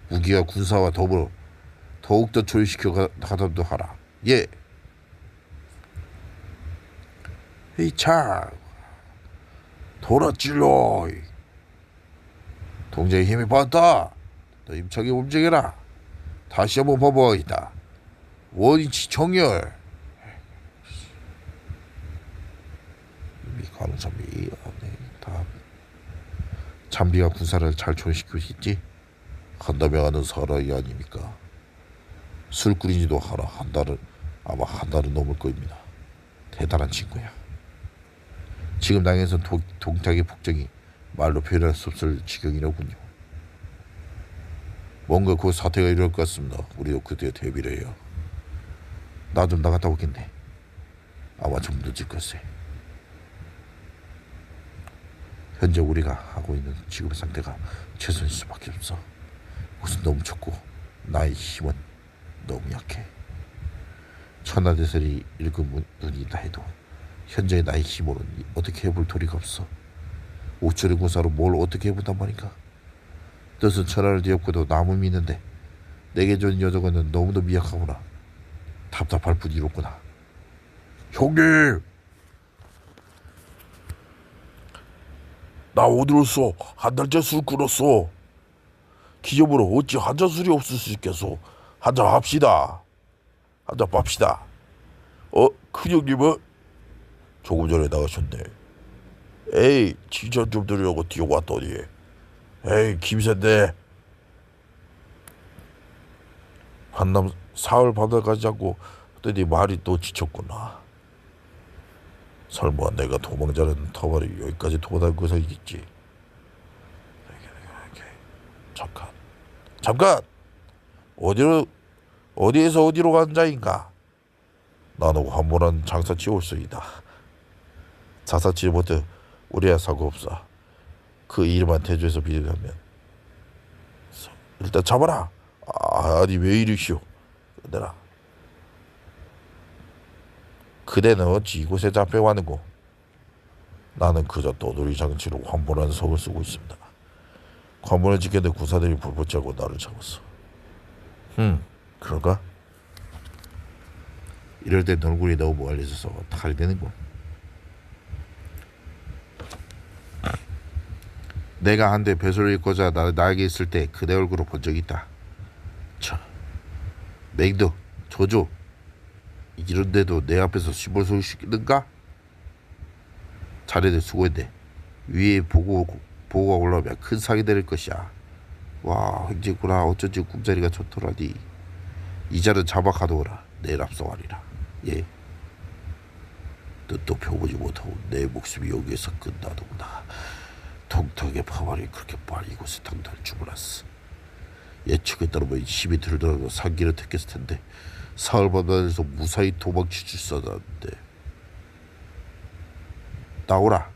S2: 무기와 군사와 더불어 더욱더 조율시켜 가담도 하라. 예. 헤이차 돌아찔러. 동자의 힘이 받았다. 너 임차게 움직여라. 다시 한번 봐보이다. 원위치 정렬. 이미 가능성이 다 잠비가 군사를 잘 조율시키고 있지. 한다며 하는 사람이 아닙니까? 술 끓인 지도 아마 한 달은 넘을 거입니다. 대단한 친구야. 지금 당에서 동탁의 폭정이 말로 표현할 수 없을 지경이로군요. 뭔가 그 사태가 이럴 것 같습니다. 우리도 그때 대비를 해요. 나 좀 나갔다 오겠네. 아마 좀 늦을 것세. 현재 우리가 하고 있는 지금의 상태가 최선일 수밖에 없어. 옷은 너무 좁고 나의 힘은 너무 약해. 천하대설이 읽은 눈이다 해도 현재의 나의 힘으로는 어떻게 해볼 도리가 없어. 오철의 군사로 뭘 어떻게 해본단 말인가. 뜻은 천하를 뒤엎고도 남을 믿는데 내게 준 여정은 너무도 미약하구나. 답답할 뿐이로구나. 형님! 나 어디로써 한 달째 술 끊었어. 기적으로 어찌 한잔 술이 없을 수 있겠소. 한잔 합시다. 한잔 빱시다. 큰형님은? 조금 전에 나가셨네. 에이 칭찬 좀 드리려고 뛰어왔더니 에이 김새인데 한남 사흘 바다까지 잡고 그랬더니 말이 또 지쳤구나. 설마 내가 도망자는 터벌이 여기까지 도달고서이겠지. 잠깐 어디에서 어디로 간 자인가. 나는 환문한 장사치 올소이다. 장사치 못해 우리야 사고 없어. 그 일만 대조해서 비교하면 일단 잡아라. 아니 왜 이러시오. 내라. 그대는 어찌 이곳에 잡혀왔는고. 나는 그저 떠돌이 장치로 환문한 석을 쓰고 있습니다. 관문을 지켰는데 구사들이 불붙자고 나를 잡았어. 그런가?
S1: 이럴 땐 얼굴이 너무 멀리서서 어떡하게 되는고. 내가 한때 배설을 입고자 나에게 있을 때 그대 얼굴을 본 적이 있다. 맹덕, 조조, 이런데도 내 앞에서 시벌 소리 시키는가? 자네들 수고했네. 위에 보고가 올라오면 큰 상이 될 것이야. 와, 횡재구나. 어쩐지 꿈자리가 좋더라니. 이자는 잡아가도오라. 내일 앞서가리라. 예. 뜻도 펴보지 못하고 내 목숨이 여기에서 끝나더구나. 통통의 파벌이 그렇게 빨리 이곳에 당도할 줄 몰랐어. 예측에 따르면 힘이 들더라도 상기를 택했을 텐데 사흘 바다에서 무사히 도망칠 줄 알았는데. 나오라.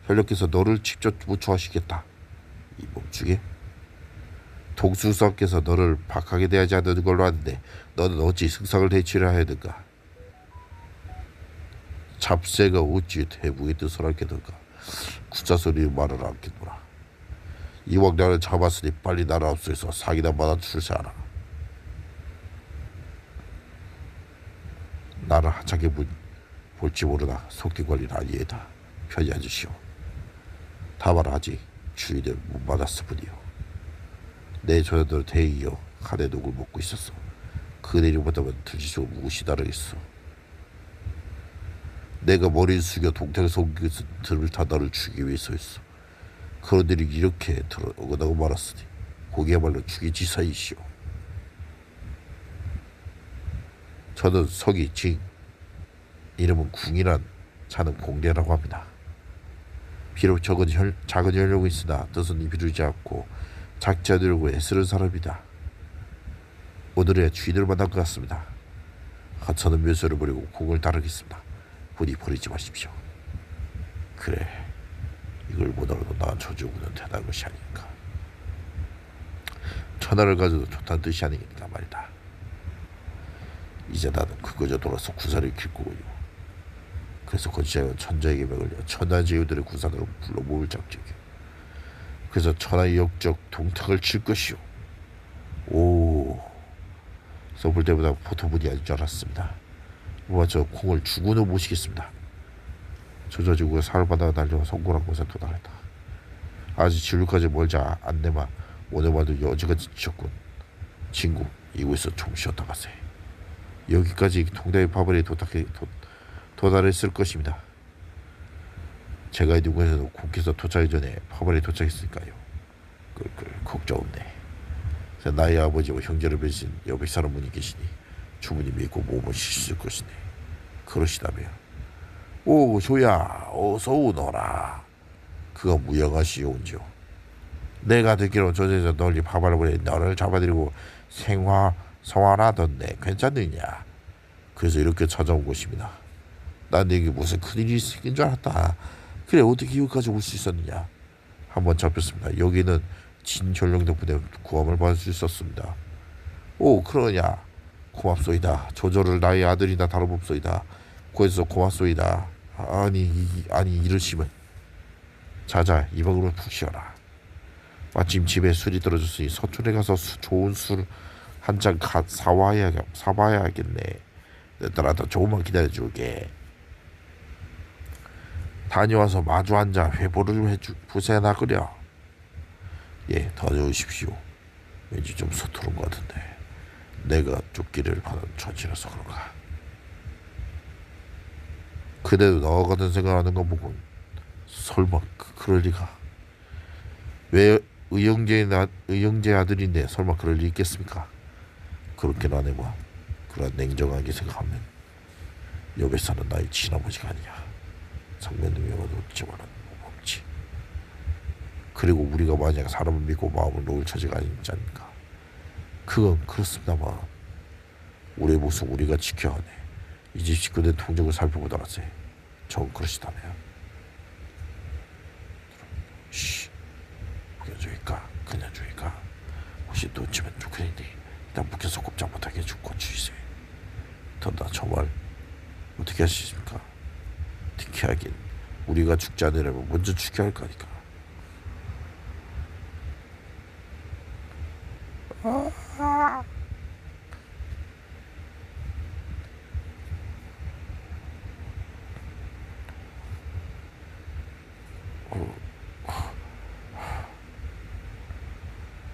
S1: 혈령께서 너를 직접 무초하시겠다. 이 몸중에 동수서께서 너를 박하게 대하지 않는 걸로 아는데 너는 어찌 승상을 대치를 해야 하는가. 잡새가 어찌 대부의 뜻을 알겠는가. 구자소리 말을 않겠노라. 이왕 나를 잡았으니 빨리 나를 앞서서 상이나 받아 출세하라. 나를 하찮게 볼지 모르나 속기관리는 아니에다. 편히 앉으시오. 다만 아직 주인을 못 받았을 뿐이요. 내 조연들 대이어 한해 녹을 먹고 있었어. 그들이 못하면 들지도 무엇이 다르겠어. 내가 머리를 숙여 동태를 속인 것은 들을 타 나를 죽이기 위해서였어. 그런들이 이렇게 어긋나고 말았으니 그게야말로 죽이지사이시오. 저는 석이 징, 이름은 궁이란 자는 공례라고 합니다. 비록 작은 혈령이 있으나 뜻은 이루지 않고 작지 않으려고 애쓰는 사람이다. 오늘의 주인을 만난 것 같습니다. 하찮은 묘소를 버리고 궁을 따르겠습니다. 부디 버리지 마십시오. 그래, 이걸 보더라도 나 조조군은 대단한 것이 아닌가. 천하를 가져도 좋다는 뜻이 아니니까 말이다. 이제 나는 그거저 돌아서 구사를 킬 거고요. 그래서 거치장은 천자에게 명을 내 천하 제후들의 구산으로 불러 모을 작정이요. 그래서 천하의 역적 동탁을 칠 것이요. 오, 써볼 때보다 보통 분이 아닐 줄 알았습니다. 뭐 저 콩을 죽은 후 모시겠습니다. 조져지고 사흘바다가 달려 성골한 곳에 도달했다. 아직 진루까지 멀지 않네마 오늘만도 여지까지 지쳤군. 친구, 이곳에서 좀 쉬었다 가세. 여기까지 동대의 파벌이 도달했을 것입니다. 제가 있는 곳에서 국께서 도착하기 전에 파벌이 도착했으니까요. 걱정 없네. 나의 아버지와 형제를 맺으신 여백 사람분이 계시니 주문이 믿고 몸을 쉬실 것이네. 그러시다며. 오, 조야, 어서 오너라. 그가 무영하시오온지요. 내가 듣기로 조제에서 널리 파벌을 보내 너를 잡아들이고 성화하던데 괜찮느냐. 그래서 이렇게 찾아온 것입니다. 난 내게 무슨 큰일이 생긴 줄 알았다. 그래, 어떻게 여기까지 올 수 있었느냐. 한번 잡혔습니다. 여기는 진혈령 덕분에 구함을 받을 수 있었습니다. 오, 그러냐. 고맙소이다. 조조를 나의 아들이나 다름없소이다. 구해서 고맙소이다. 아니 이러시면. 자자, 이 방으로 푹 쉬어라. 마침 집에 술이 떨어졌으니 서촌에 가서 좋은 술 한 잔 사와야겠네. 따라서 조금만 기다려줄게. 다녀와서 마주 앉아 회보를 부세나 끓여. 예, 다녀오십시오. 왠지 좀 서투른 것 같은데 내가 쫓기를 받은 처지라서 그런가. 그대도 너 같은 생각하는 거 보고 설마 그럴 리가. 왜 의형제 아들인데 설마 그럴 리 있겠습니까? 그렇게나 해봐. 그런 냉정하게 생각하면 여기서는 나의 친아버지가 아니야. 상면님이 얻었지만은 없지. 그리고 우리가 만약 사람을 믿고 마음을 놓을 처지가 아니지 않습니까? 그건 그렇습니다만 우리의 목숨 우리가 지켜야 하네. 이 집 식구들 통적을 살펴보더라세. 전 그러시다네요. 씨, 그냥 주의까. 혹시 놓치면 좋겠니? 일단 묶여서 꼼짝 못하게 죽고 주이세. 더나 정말 어떻게 하시십니까? 어떻게 하긴 우리가 죽지 않으려면 먼저 죽여야 할 거니까.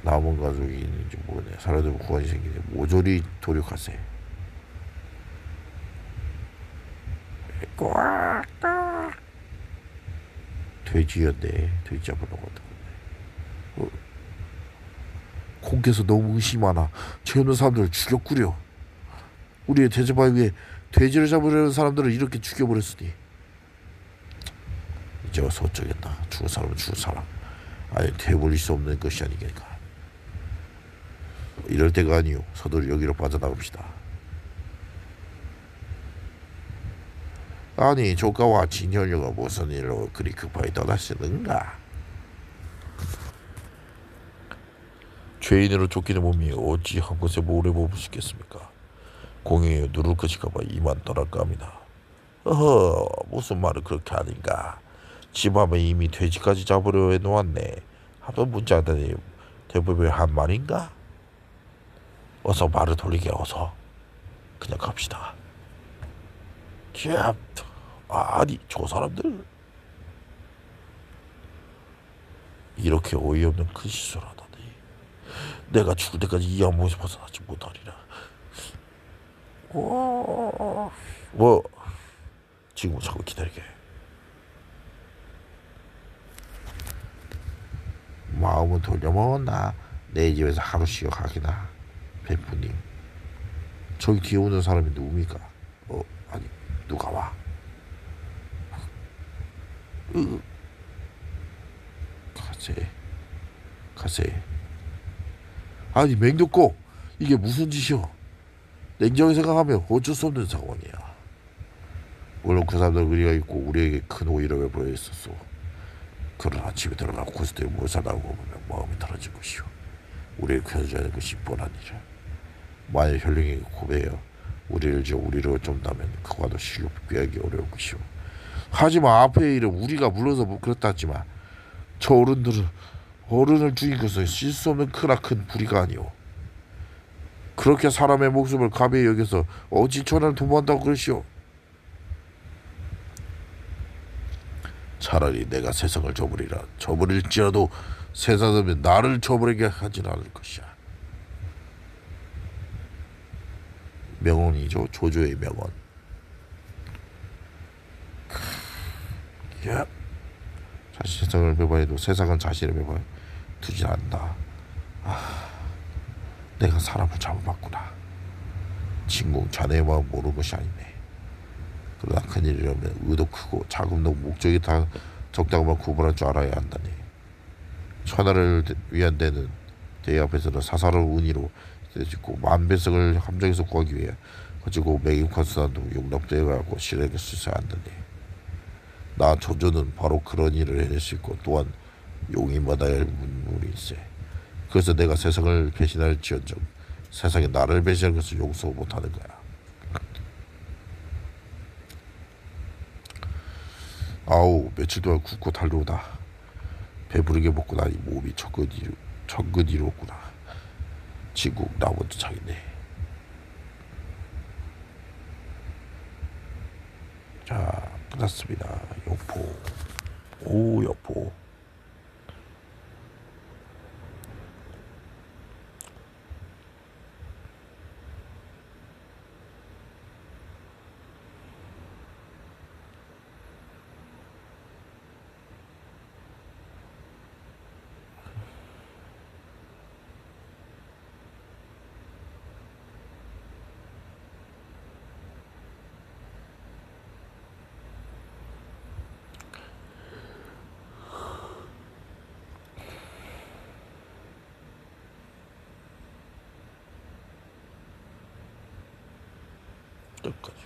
S1: 남은 가족이 있는지 모르네. 살아도 구원이 생기네. 모조리 도륙하세. 돼지였네. 돼지 잡으러 갔다. 공께서 너무 의심하나 채우는 사람들을 죽였구려. 우리의 대접하기 위해 돼지를 잡으려는 사람들을 이렇게 죽여버렸으니 이제 와서 어쩌겠나. 죽은 사람은 죽은 사람. 아예 되돌릴 수 없는 것이 아니겠까. 이럴 때가 아니오. 서둘러 여기로 빠져나갑시다. 아니 조카와 진현녀가 무슨 일로 그리 급하게 떠나시는가?
S2: 죄인으로 쫓기는 몸이 어찌 한 곳에 오래 머물 수 있겠습니까? 공영에 누를 것일까봐 이만 떠날까 합니다. 어허, 무슨 말을 그렇게 하는가? 집 앞에 이미 돼지까지 잡으려 해놓았네. 한번 문자 하더니 대부분 한 말인가? 어서 말을 돌리게. 어서 그냥 갑시다. 캬, 아니 저 사람들 이렇게 어이없는 큰 실수를 하다니. 내가 죽을 때까지 이 악몽에서 벗어나지 못하리라. 뭐 지금은 잠깐 기다리게.
S1: 마음은 돌려먹었나? 내 집에서 하루 쉬어 가기나. 뱀프님, 저기 뒤에 오는 사람이 누굽니까? 아니 누가 와? 가세. 아니 맹독고 이게 무슨 짓이오? 냉정히 생각하면 어쩔 수 없는 상황이야. 물론 그 사람들 의리가 있고 우리에게 큰 오히려 보여 있었어. 그러나 집에 들어가 고스톱에 몰살당하고 보면 마음이 떨어질 것이오. 우리를 구해줘야 할 것이 뻔한 일이야. 만약 혈령이 고배여 우리를 우리로 쫓다면 그와도 실력 피하기 어려울 것이오. 하지만 앞의 일은 우리가 물러서 뭐 그렇다 하지만 저 어른을 죽인 것은 실 수 없는 크나큰 불의가 아니오. 그렇게 사람의 목숨을 가벼이 여겨서 어찌 천하를 도모한다고 그러시오. 차라리 내가 세상을 저버릴지라도 세상은 나를 저버리게 하진 않을 것이야. 명언이죠. 조조의 명언. 야, 자신 세상을 배반해도 세상은 자신을 배반 두진 않는다. 내가 사람을 잘못봤구나. 진공 자네의 마음 모르는 것이 아니네. 그러나 큰일이라면 의도 크고 자금도 목적이 다 적당한 구분할 줄 알아야 한다네. 천하를 위한 데는 대의 앞에서는 사사로운 은희로 짓고 만배성을 함정에서 구하기 위해 거치고 매김한 수단도 용납되어야 하고 실행에 쓰셔야 한다네. 나 조조는 바로 그런 일을 해낼 수 있고 또한 용인받아야 할 문물일세. 그래서 내가 세상을 배신할지언정 세상에 나를 배신할 것을 용서 못하는 거야. 아우 며칠 동안 굶고 달려오다 배부르게 먹고 나니 몸이 천근 이루었구나. 진국 나 먼저 자겠네. 자 끝났습니다. 여포. 오 여포.
S2: 여기까지.